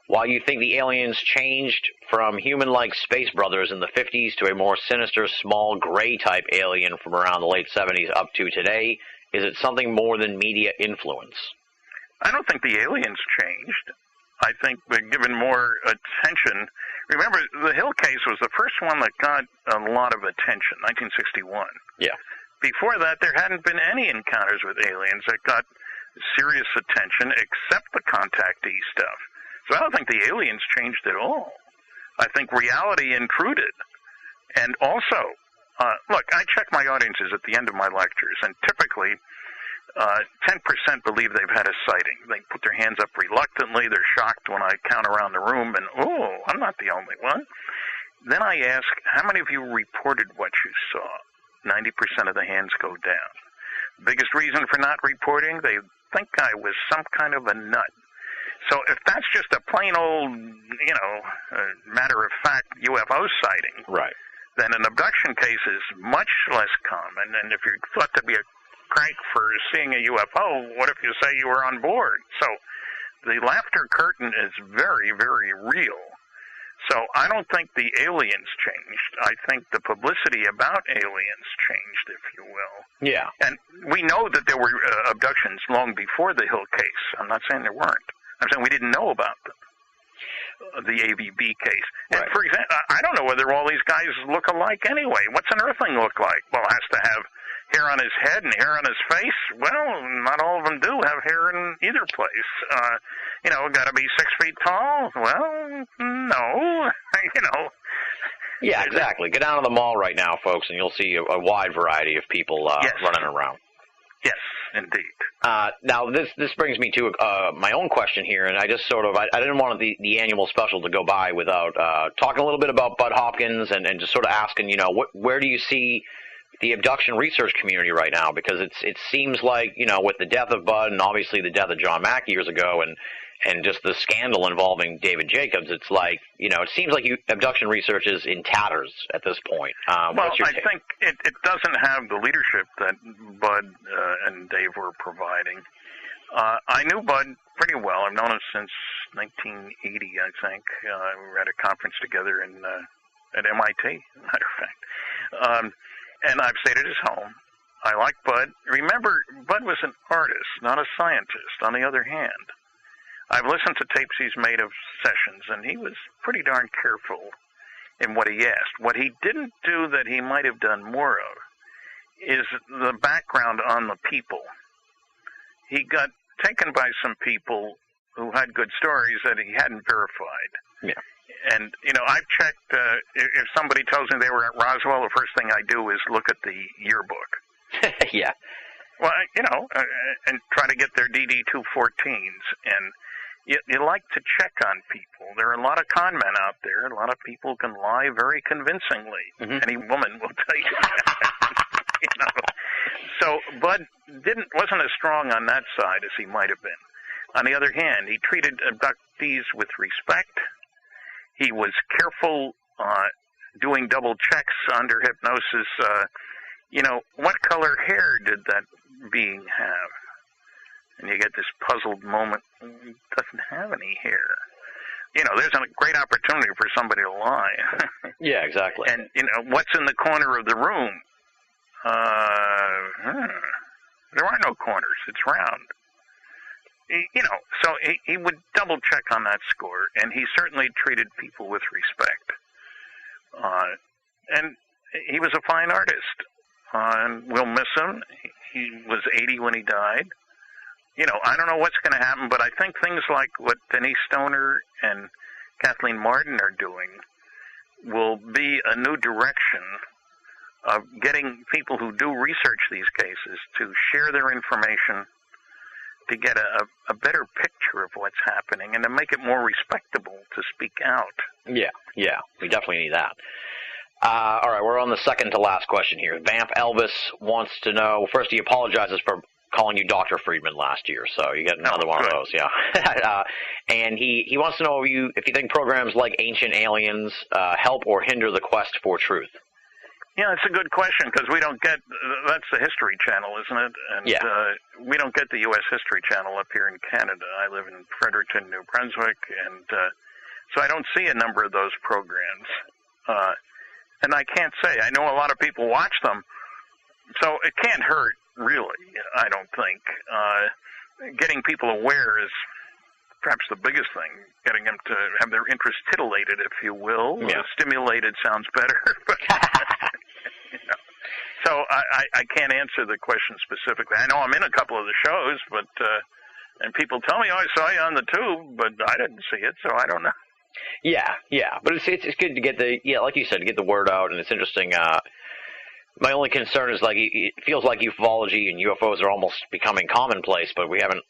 why you think the aliens changed from human-like space brothers in the 50s to a more sinister, small, gray-type alien from around the late 70s up to today? Is it something more than media influence? I don't think the aliens changed. I think we're given more attention. Remember, the Hill case was the first one that got a lot of attention, 1961. Yeah. Before that, there hadn't been any encounters with aliens that got serious attention except the contactee stuff. So I don't think the aliens changed at all. I think reality intruded. And also, look, I check my audiences at the end of my lectures, and typically 10% believe they've had a sighting. They put their hands up reluctantly. They're shocked when I count around the room, and, oh, I'm not the only one. Then I ask, how many of you reported what you saw? 90% of the hands go down. Biggest reason for not reporting, they think I was some kind of a nut. So if that's just a plain old, matter-of-fact UFO sighting, right, then an abduction case is much less common. And if you're thought to be a crank for seeing a UFO, what if you say you were on board? So the laughter curtain is very, very real. So I don't think the aliens changed. I think the publicity about aliens changed, if you will. Yeah. And we know that there were abductions long before the Hill case. I'm not saying there weren't. I'm saying we didn't know about them. The AVB case. Right. And for example, I don't know whether all these guys look alike anyway. What's an earthling look like? Well, it has to have hair on his head and hair on his face. Well, not all of them do have hair in either place. Got to be 6 feet tall? Well, no. Yeah, exactly. Go down to the mall right now, folks, and you'll see a wide variety of people yes. running around. Yes, indeed. Now, this brings me to my own question here, and I just I didn't want the annual special to go by without talking a little bit about Bud Hopkins and just sort of asking, where do you see the abduction research community right now? Because it seems like, with the death of Bud and obviously the death of John Mack years ago and just the scandal involving David Jacobs, it's like, it seems like abduction research is in tatters at this point. Well, I think it doesn't have the leadership that Bud and Dave were providing. I knew Bud pretty well. I've known him since 1980, I think. We were at a conference together at MIT, as a matter of fact. And I've stayed at his home. I like Bud. Remember, Bud was an artist, not a scientist, on the other hand. I've listened to tapes he's made of sessions, and he was pretty darn careful in what he asked. What he didn't do that he might have done more of is the background on the people. He got taken by some people who had good stories that he hadn't verified. Yeah. And, I've checked, if somebody tells me they were at Roswell, the first thing I do is look at the yearbook. Yeah. Well, and try to get their DD-214s. And you like to check on people. There are a lot of con men out there. A lot of people can lie very convincingly. Mm-hmm. Any woman will tell you that. So Bud wasn't as strong on that side as he might have been. On the other hand, he treated abductees with respect. He was careful doing double checks under hypnosis. What color hair did that being have? And you get this puzzled moment. He doesn't have any hair. There's a great opportunity for somebody to lie. Yeah, exactly. And, what's in the corner of the room? There are no corners. It's round. So he would double check on that score, and he certainly treated people with respect. And he was a fine artist, and we'll miss him. He was 80 when he died. I don't know what's going to happen, but I think things like what Denise Stoner and Kathleen Martin are doing will be a new direction of getting people who do research these cases to share their information to get a better picture of what's happening and to make it more respectable to speak out. Yeah, we definitely need that. All right, we're on the second to last question here. Vamp Elvis wants to know, first he apologizes for calling you Dr. Friedman last year, so you get another one of those, yeah. And he wants to know if you think programs like Ancient Aliens help or hinder the quest for truth. Yeah, it's a good question, because we don't get, that's the History Channel, isn't it? And we don't get the U.S. History Channel up here in Canada. I live in Fredericton, New Brunswick, and so I don't see a number of those programs. And I can't say. I know a lot of people watch them, so it can't hurt, really, I don't think. Getting people aware is perhaps the biggest thing, getting them to have their interest titillated, if you will. Yeah. Stimulated sounds better. But, So I can't answer the question specifically. I know I'm in a couple of the shows, but and people tell me, I saw you on the tube, but I didn't see it, so I don't know. Yeah, but it's good to get like you said, to get the word out, and it's interesting. My only concern is it feels like ufology and UFOs are almost becoming commonplace, but we haven't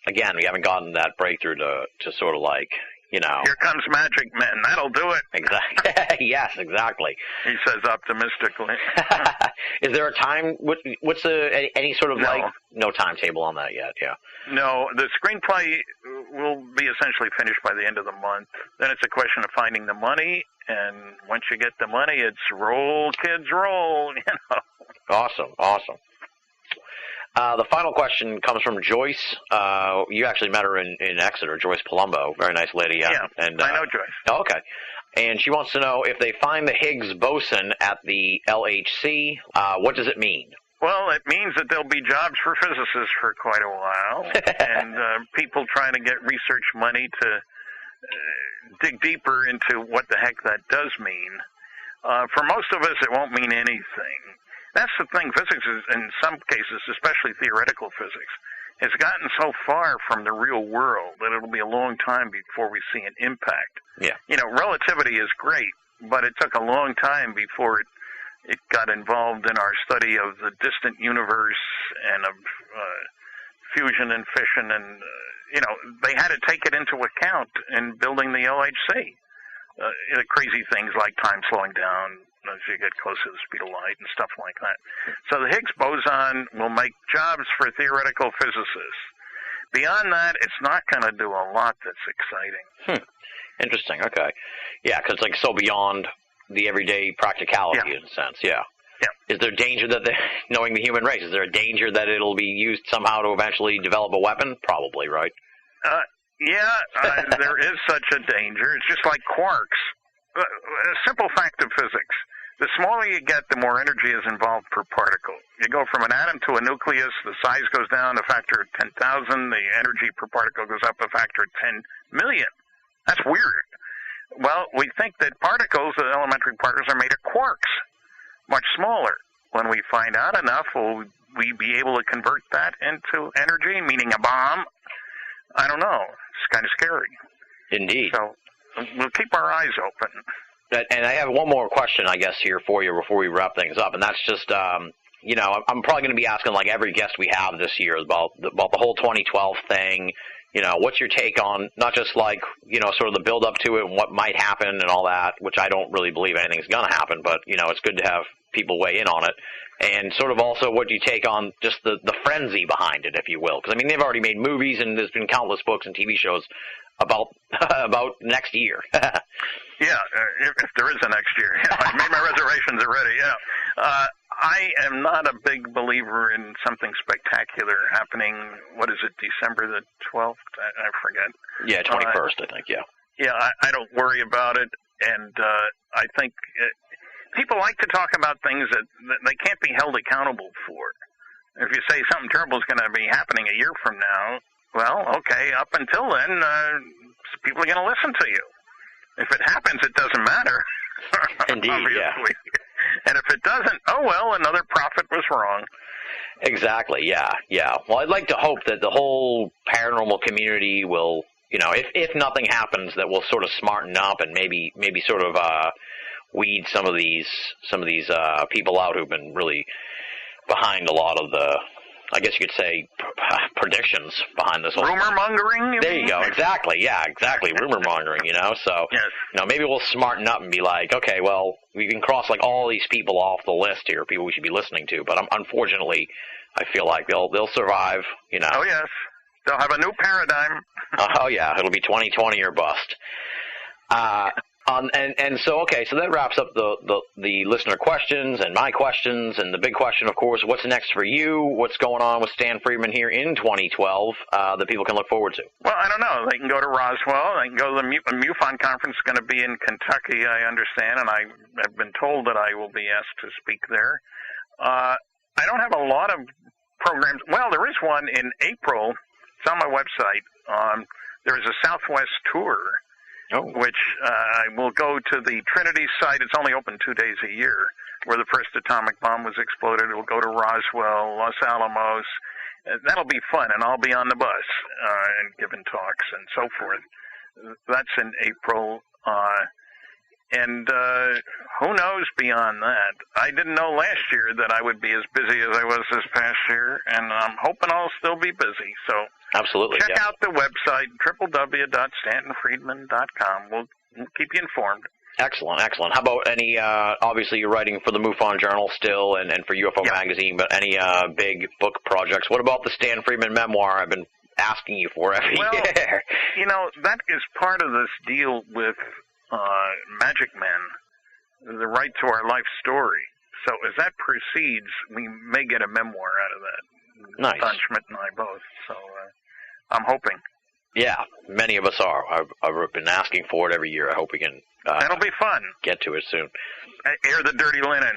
gotten that breakthrough to sort of Here comes Magic Man. That'll do it. Exactly. Yes, exactly. He says optimistically. Is there a time? What's any sort of no timetable on that yet? Yeah. No, the screenplay will be essentially finished by the end of the month. Then it's a question of finding the money, and once you get the money, it's roll, kids, roll. Awesome. The final question comes from Joyce. You actually met her in Exeter, Joyce Palumbo. Very nice lady. Yeah, and, I know Joyce. Oh, okay. And she wants to know, if they find the Higgs boson at the LHC, what does it mean? Well, it means that there'll be jobs for physicists for quite a while, and people trying to get research money to dig deeper into what the heck that does mean. For most of us, it won't mean anything. That's the thing. Physics is, in some cases, especially theoretical physics, has gotten so far from the real world that it'll be a long time before we see an impact. Yeah. Relativity is great, but it took a long time before it got involved in our study of the distant universe and of fusion and fission, and they had to take it into account in building the LHC. Crazy things like time slowing down as you get closer to the speed of light and stuff like that. So the Higgs boson will make jobs for theoretical physicists. Beyond that, it's not going to do a lot that's exciting. Interesting. Okay. Yeah, because so beyond the everyday practicality in a sense. Yeah. Is there danger that knowing the human race, is there a danger that it'll be used somehow to eventually develop a weapon? Probably, right? There is such a danger. It's just like quarks. A simple fact of physics. The smaller you get, the more energy is involved per particle. You go from an atom to a nucleus, the size goes down a factor of 10,000, the energy per particle goes up a factor of 10 million. That's weird. Well, we think that particles, the elementary particles, are made of quarks, much smaller. When we find out enough, will we be able to convert that into energy, meaning a bomb? I don't know. It's kind of scary. Indeed. So we'll keep our eyes open. And I have one more question, I guess, here for you before we wrap things up, and that's just, I'm probably going to be asking every guest we have this year about the whole 2012 thing. What's your take on not just sort of the build up to it and what might happen and all that, which I don't really believe anything's going to happen, but it's good to have people weigh in on it, and sort of also what you take on just the frenzy behind it, if you will, because they've already made movies and there's been countless books and TV shows about next year. If there is a next year. I made my reservations already. I am not a big believer in something spectacular happening. What is it, December the 12th? I forget. Yeah, 21st, I think, yeah. Yeah, I don't worry about it, and I think people like to talk about things that they can't be held accountable for. If you say something terrible is going to be happening a year from now, well, okay, up until then, people are going to listen to you. If it happens, it doesn't matter. Indeed, obviously. Yeah. And if it doesn't, oh well, another prophet was wrong. Exactly, yeah. Well, I'd like to hope that the whole paranormal community will, if nothing happens, that we'll sort of smarten up and maybe sort of weed some of these people out who've been really behind a lot of I guess you could say, predictions behind this whole Rumor mongering? There you go. Exactly. Yeah, exactly. Rumor mongering, So, Yes. Maybe we'll smarten up and be like, okay, well, we can cross like all these people off the list here, people we should be listening to. But unfortunately, I feel like they'll survive, Oh, yes. They'll have a new paradigm. Oh, yeah. It'll be 2020 or bust. So that wraps up the listener questions and my questions, and the big question, of course, what's next for you? What's going on with Stan Friedman here in 2012 that people can look forward to? Well, I don't know. They can go to Roswell. They can go to the MUFON conference. Going to be in Kentucky, I understand, and I have been told that I will be asked to speak there. I don't have a lot of programs. Well, there is one in April. It's on my website. There is a Southwest tour. Which will go to the Trinity site. It's only open 2 days a year, where the first atomic bomb was exploded. It will go to Roswell, Los Alamos. That'll be fun, and I'll be on the bus and giving talks and so forth. That's in April. And who knows beyond that? I didn't know last year that I would be as busy as I was this past year, and I'm hoping I'll still be busy. So absolutely, check out the website, www.stantonfriedman.com. We'll keep you informed. Excellent. How about any, obviously you're writing for the MUFON Journal still and for UFO Magazine, but any big book projects? What about the Stan Friedman memoir I've been asking you for every year? That is part of this deal with Magic Men, the right to our life story. So as that proceeds, we may get a memoir out of that. Nice. Don Schmidt and I both. So I'm hoping. Yeah, many of us are. I've been asking for it every year. I hope we can. That'll be fun. Get to it soon. Air the dirty linen.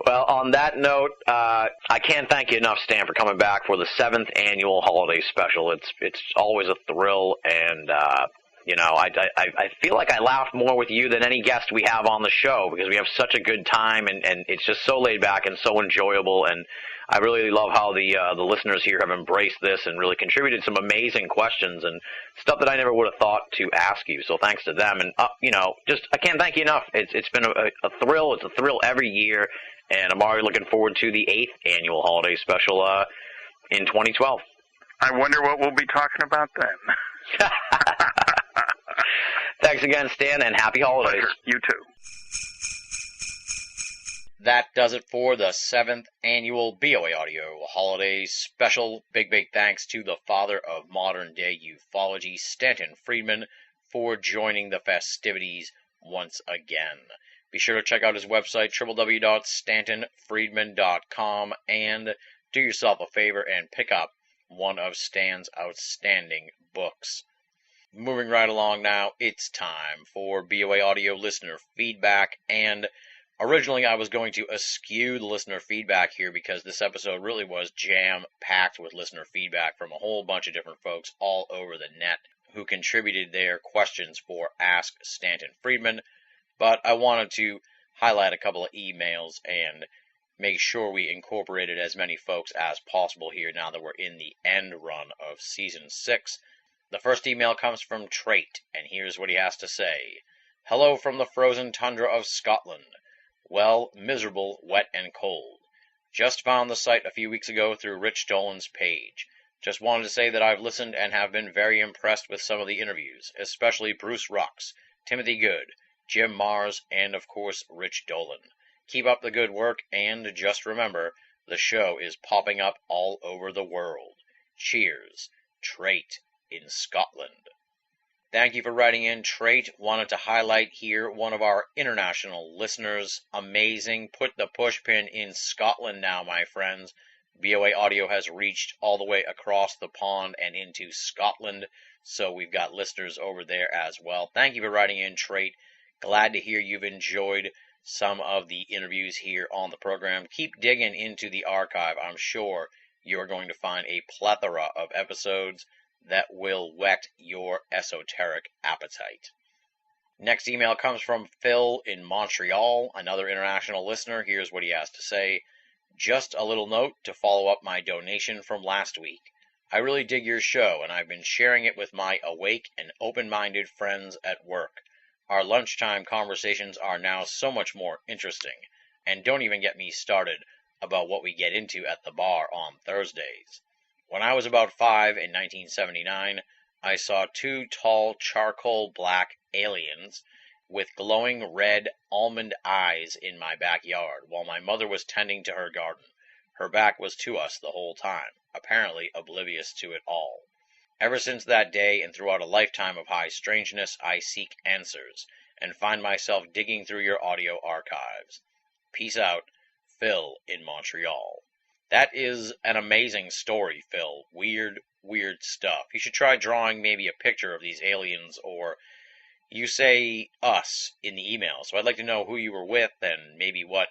Well, on that note, I can't thank you enough, Stan, for coming back for the 7th annual holiday special. It's always a thrill, and I feel like I laugh more with you than any guest we have on the show because we have such a good time, and it's just so laid back and so enjoyable. And I really love how the listeners here have embraced this and really contributed some amazing questions and stuff that I never would have thought to ask you. So thanks to them, and I can't thank you enough. It's been a thrill. It's a thrill every year. And I'm already looking forward to the 8th annual holiday special in 2012. I wonder what we'll be talking about then. Thanks again, Stan, and happy holidays. Pleasure. You too. That does it for the 7th annual BoA Audio Holiday Special. Big thanks to the father of modern-day ufology, Stanton Friedman, for joining the festivities once again. Be sure to check out his website, www.stantonfriedman.com, and do yourself a favor and pick up one of Stan's outstanding books. Moving right along now, it's time for BoA Audio listener feedback, and originally I was going to eschew the listener feedback here because this episode really was jam-packed with listener feedback from a whole bunch of different folks all over the net who contributed their questions for Ask Stanton Friedman. But I wanted to highlight a couple of emails and make sure we incorporated as many folks as possible here now that we're in the end run of Season 6. The first email comes from Trait, and here's what he has to say. Hello from the frozen tundra of Scotland. Well, miserable, wet, and cold. Just found the site a few weeks ago through Rich Dolan's page. Just wanted to say that I've listened and have been very impressed with some of the interviews, especially Bruce Rux, Timothy Good, Jim Mars, and of course Rich Dolan. Keep up the good work, and just remember, the show is popping up all over the world. Cheers, Trait in Scotland. Thank you for writing in, Trait. Wanted to highlight here one of our international listeners. Amazing. Put the pushpin in Scotland now, my friends. BoA Audio has reached all the way across the pond and into Scotland, so we've got listeners over there as well. Thank you for writing in, Trait. Glad to hear you've enjoyed some of the interviews here on the program. Keep digging into the archive. I'm sure you're going to find a plethora of episodes that will whet your esoteric appetite. Next email comes from Phil in Montreal, another international listener. Here's what he has to say. Just a little note to follow up my donation from last week. I really dig your show, and I've been sharing it with my awake and open-minded friends at work. Our lunchtime conversations are now so much more interesting. And don't even get me started about what we get into at the bar on Thursdays. When I was about 5 in 1979, I saw 2 tall charcoal black aliens with glowing red almond eyes in my backyard while my mother was tending to her garden. Her back was to us the whole time, apparently oblivious to it all. Ever since that day and throughout a lifetime of high strangeness, I seek answers and find myself digging through your audio archives. Peace out, Phil in Montreal. That is an amazing story, Phil. Weird, weird stuff. You should try drawing maybe a picture of these aliens, or you say us in the email. So I'd like to know who you were with and maybe what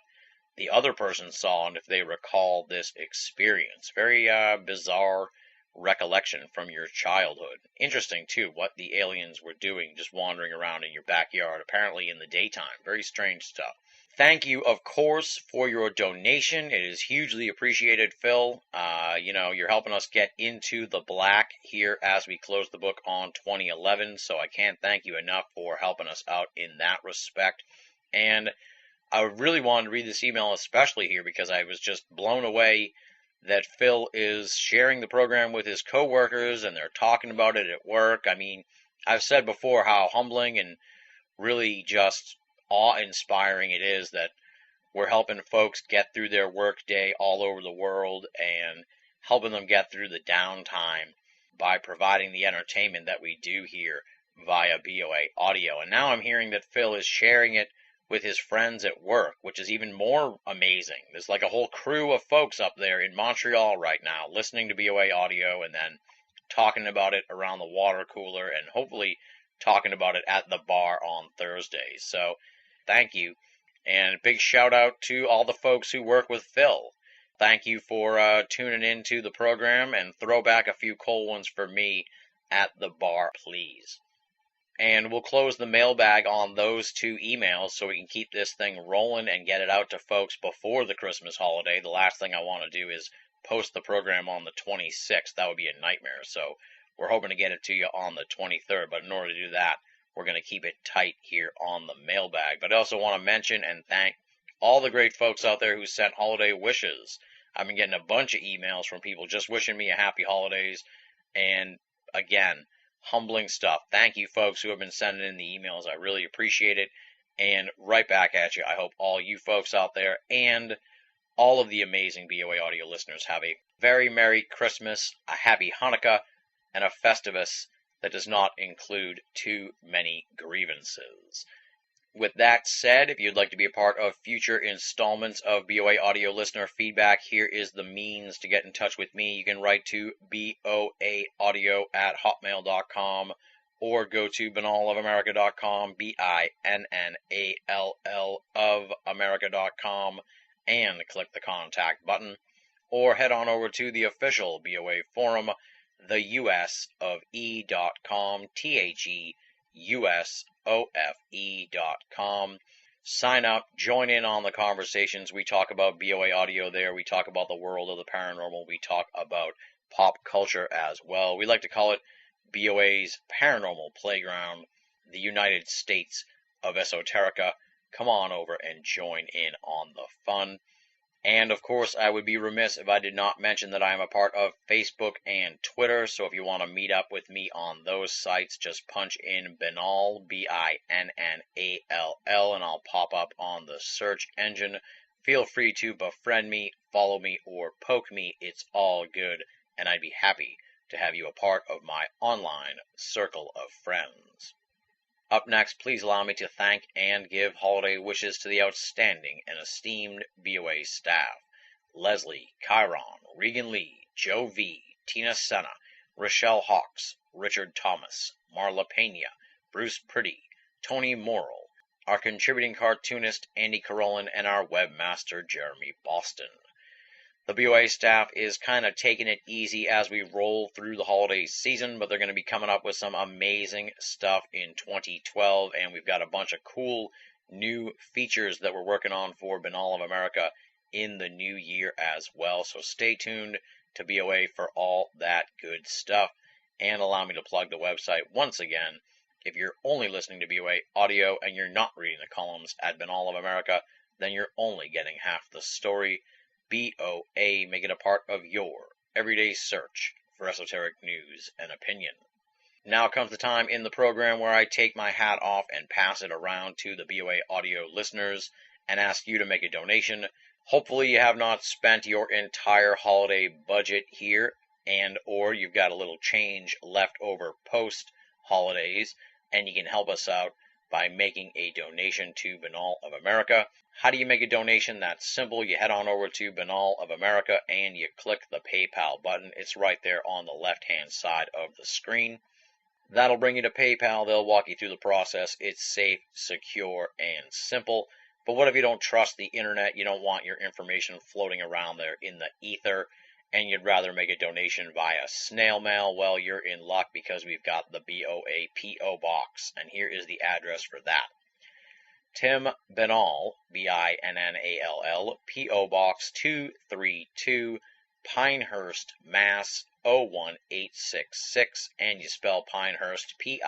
the other person saw and if they recall this experience. Very bizarre recollection from your childhood. Interesting, too, what the aliens were doing just wandering around in your backyard, apparently in the daytime. Very strange stuff. Thank you, of course, for your donation. It is hugely appreciated, Phil. You're helping us get into the black here as we close the book on 2011, so I can't thank you enough for helping us out in that respect. And I really wanted to read this email especially here because I was just blown away that Phil is sharing the program with his coworkers and they're talking about it at work. I mean, I've said before how humbling and really just awe-inspiring it is that we're helping folks get through their work day all over the world and helping them get through the downtime by providing the entertainment that we do here via BoA audio. And now I'm hearing that Phil is sharing it with his friends at work, which is even more amazing. There's like a whole crew of folks up there in Montreal right now listening to BoA audio and then talking about it around the water cooler and hopefully talking about it at the bar on Thursdays. So thank you. And big shout out to all the folks who work with Phil. Thank you for tuning in to the program, and throw back a few cold ones for me at the bar, please. And we'll close the mailbag on those 2 emails so we can keep this thing rolling and get it out to folks before the Christmas holiday. The last thing I want to do is post the program on the 26th. That would be a nightmare. So we're hoping to get it to you on the 23rd. But in order to do that, we're going to keep it tight here on the mailbag. But I also want to mention and thank all the great folks out there who sent holiday wishes. I've been getting a bunch of emails from people just wishing me a happy holidays. And again, humbling stuff. Thank you, folks who have been sending in the emails. I really appreciate it. And right back at you. I hope all you folks out there and all of the amazing BoA audio listeners have a very Merry Christmas, a Happy Hanukkah, and a Festivus that does not include too many grievances. With that said, if you'd like to be a part of future installments of BoA audio listener feedback, here is the means to get in touch with me. You can write to boaaudio@hotmail.com or go to banalofamerica.com, BINNALL of America.com, and click the contact button, or head on over to the official BoA forum, theUSofE.com, THEUSOFE.com. Sign up, join in on the conversations. We talk about BoA audio there. We talk about the world of the paranormal. We talk about pop culture as well. We like to call it BoA's Paranormal Playground, the United States of Esoterica. Come on over and join in on the fun. And, of course, I would be remiss if I did not mention that I am a part of Facebook and Twitter, so if you want to meet up with me on those sites, just punch in Binnall, BINNALL, and I'll pop up on the search engine. Feel free to befriend me, follow me, or poke me. It's all good, and I'd be happy to have you a part of my online circle of friends. Up next, please allow me to thank and give holiday wishes to the outstanding and esteemed BoA staff. Leslie, Chiron, Regan Lee, Joe V, Tina Senna, Rochelle Hawks, Richard Thomas, Marla Pena, Bruce Pretty, Tony Morrill, our contributing cartoonist Andy Carolin, and our webmaster Jeremy Boston. The BoA staff is kind of taking it easy as we roll through the holiday season, but they're going to be coming up with some amazing stuff in 2012, and we've got a bunch of cool new features that we're working on for Binnall of America in the new year as well. So stay tuned to BoA for all that good stuff, and allow me to plug the website once again. If you're only listening to BoA audio and you're not reading the columns at Binnall of America, then you're only getting half the story. BoA. Make it a part of your everyday search for esoteric news and opinion. Now comes the time in the program where I take my hat off and pass it around to the BoA audio listeners and ask you to make a donation. Hopefully you have not spent your entire holiday budget here, and or you've got a little change left over post-holidays, and you can help us out by making a donation to Banal of America. How do you make a donation? That's simple. You head on over to Banal of America and you click the PayPal button. It's right there on the left-hand side of the screen. That'll bring you to PayPal. They'll walk you through the process. It's safe, secure, and simple. But what if you don't trust the internet? You don't want your information floating around there in the ether, and you'd rather make a donation via snail mail? Well, you're in luck because we've got the BoA P.O. Box, and here is the address for that. Tim Binnall, Binnall, P.O. Box 232, Pinehurst, Mass. 01866, and you spell Pinehurst Pinehurst.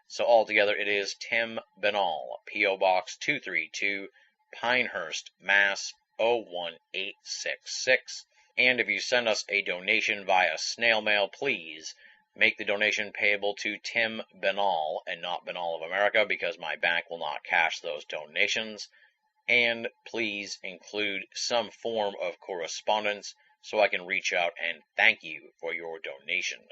So altogether it is Tim Binnall, P.O. Box 232, Pinehurst, Mass. 01866. And if you send us a donation via snail mail, please make the donation payable to Tim Binnall and not Banal of America, because my bank will not cash those donations. And please include some form of correspondence so I can reach out and thank you for your donation.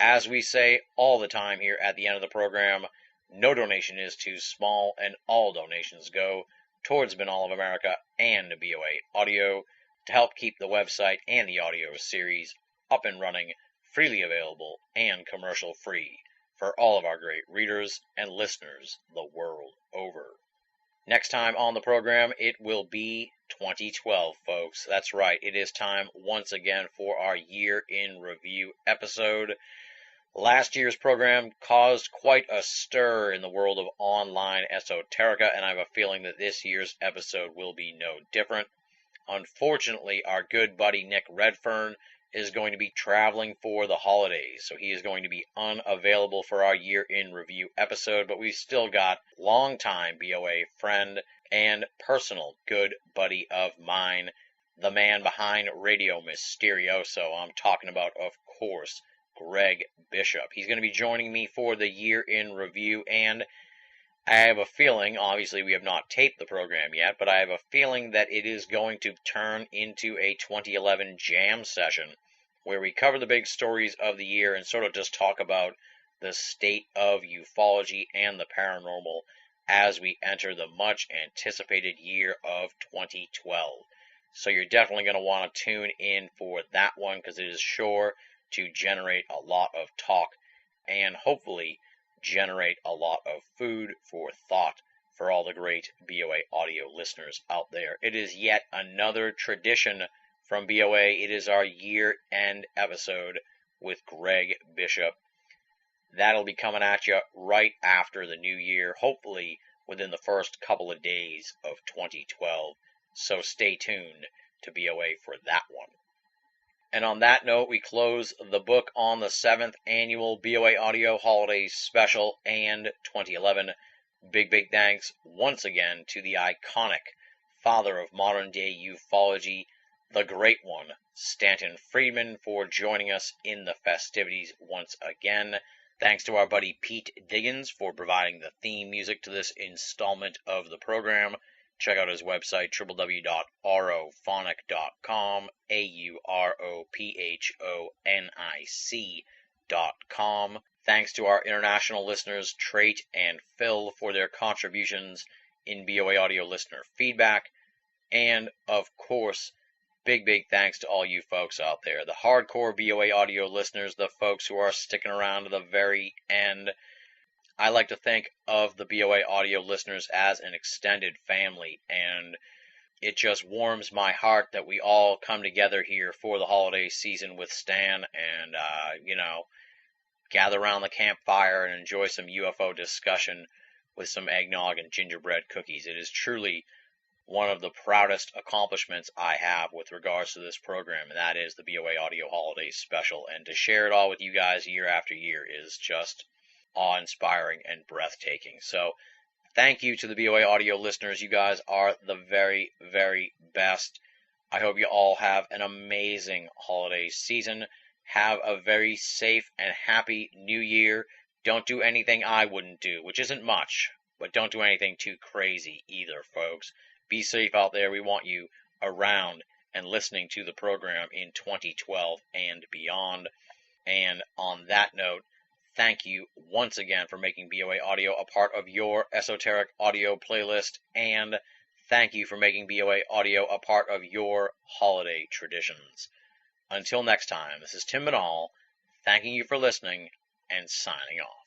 As we say all the time here at the end of the program, no donation is too small, and all donations go towards Banal of America and BoA Audio to help keep the website and the audio series up and running, freely available, and commercial-free for all of our great readers and listeners the world over. Next time on the program, it will be 2012, folks. That's right. It is time once again for our Year in Review episode. Last year's program caused quite a stir in the world of online esoterica, and I have a feeling that this year's episode will be no different. Unfortunately, our good buddy Nick Redfern is going to be traveling for the holidays, so he is going to be unavailable for our Year in Review episode, but we've still got longtime BoA friend and personal good buddy of mine, the man behind Radio Mysterioso. I'm talking about, of course, Greg Bishop. He's going to be joining me for the Year in Review, and I have a feeling, obviously we have not taped the program yet, but I have a feeling that it is going to turn into a 2011 jam session where we cover the big stories of the year and sort of just talk about the state of ufology and the paranormal as we enter the much anticipated year of 2012. So you're definitely going to want to tune in for that one, because it is sure to generate a lot of talk and hopefully generate a lot of food for thought for all the great BoA audio listeners out there. It is yet another tradition from BoA. It is our year-end episode with Greg Bishop. That'll be coming at you right after the new year, hopefully within the first couple of days of 2012. So stay tuned to BoA for that one. And on that note, we close the book on the 7th annual BoA Audio Holiday Special and 2011. Big thanks once again to the iconic father of modern-day ufology, the great one, Stanton Friedman, for joining us in the festivities once again. Thanks to our buddy Pete Diggins for providing the theme music to this installment of the program. Check out his website, www.aurophonic.com, AUROPHONIC.com. Thanks to our international listeners, Trait and Phil, for their contributions in BoA audio listener feedback. And, of course, big thanks to all you folks out there, the hardcore BoA audio listeners, the folks who are sticking around to the very end. I like to think of the BoA audio listeners as an extended family, and it just warms my heart that we all come together here for the holiday season with Stan and, gather around the campfire and enjoy some UFO discussion with some eggnog and gingerbread cookies. It is truly one of the proudest accomplishments I have with regards to this program, and that is the BoA Audio Holiday Special. And to share it all with you guys year after year is just awe-inspiring and breathtaking. So Thank you to the BoA audio listeners. You guys are the very, very best. I hope you all have an amazing holiday season. Have a very safe and happy new year. Don't do anything I wouldn't do, which isn't much, but don't do anything too crazy either, folks. Be safe out there. We want you around and listening to the program in 2012 and beyond. And on that note, thank you once again for making BoA Audio a part of your esoteric audio playlist, and thank you for making BoA Audio a part of your holiday traditions. Until next time, this is Tim Banal, thanking you for listening and signing off.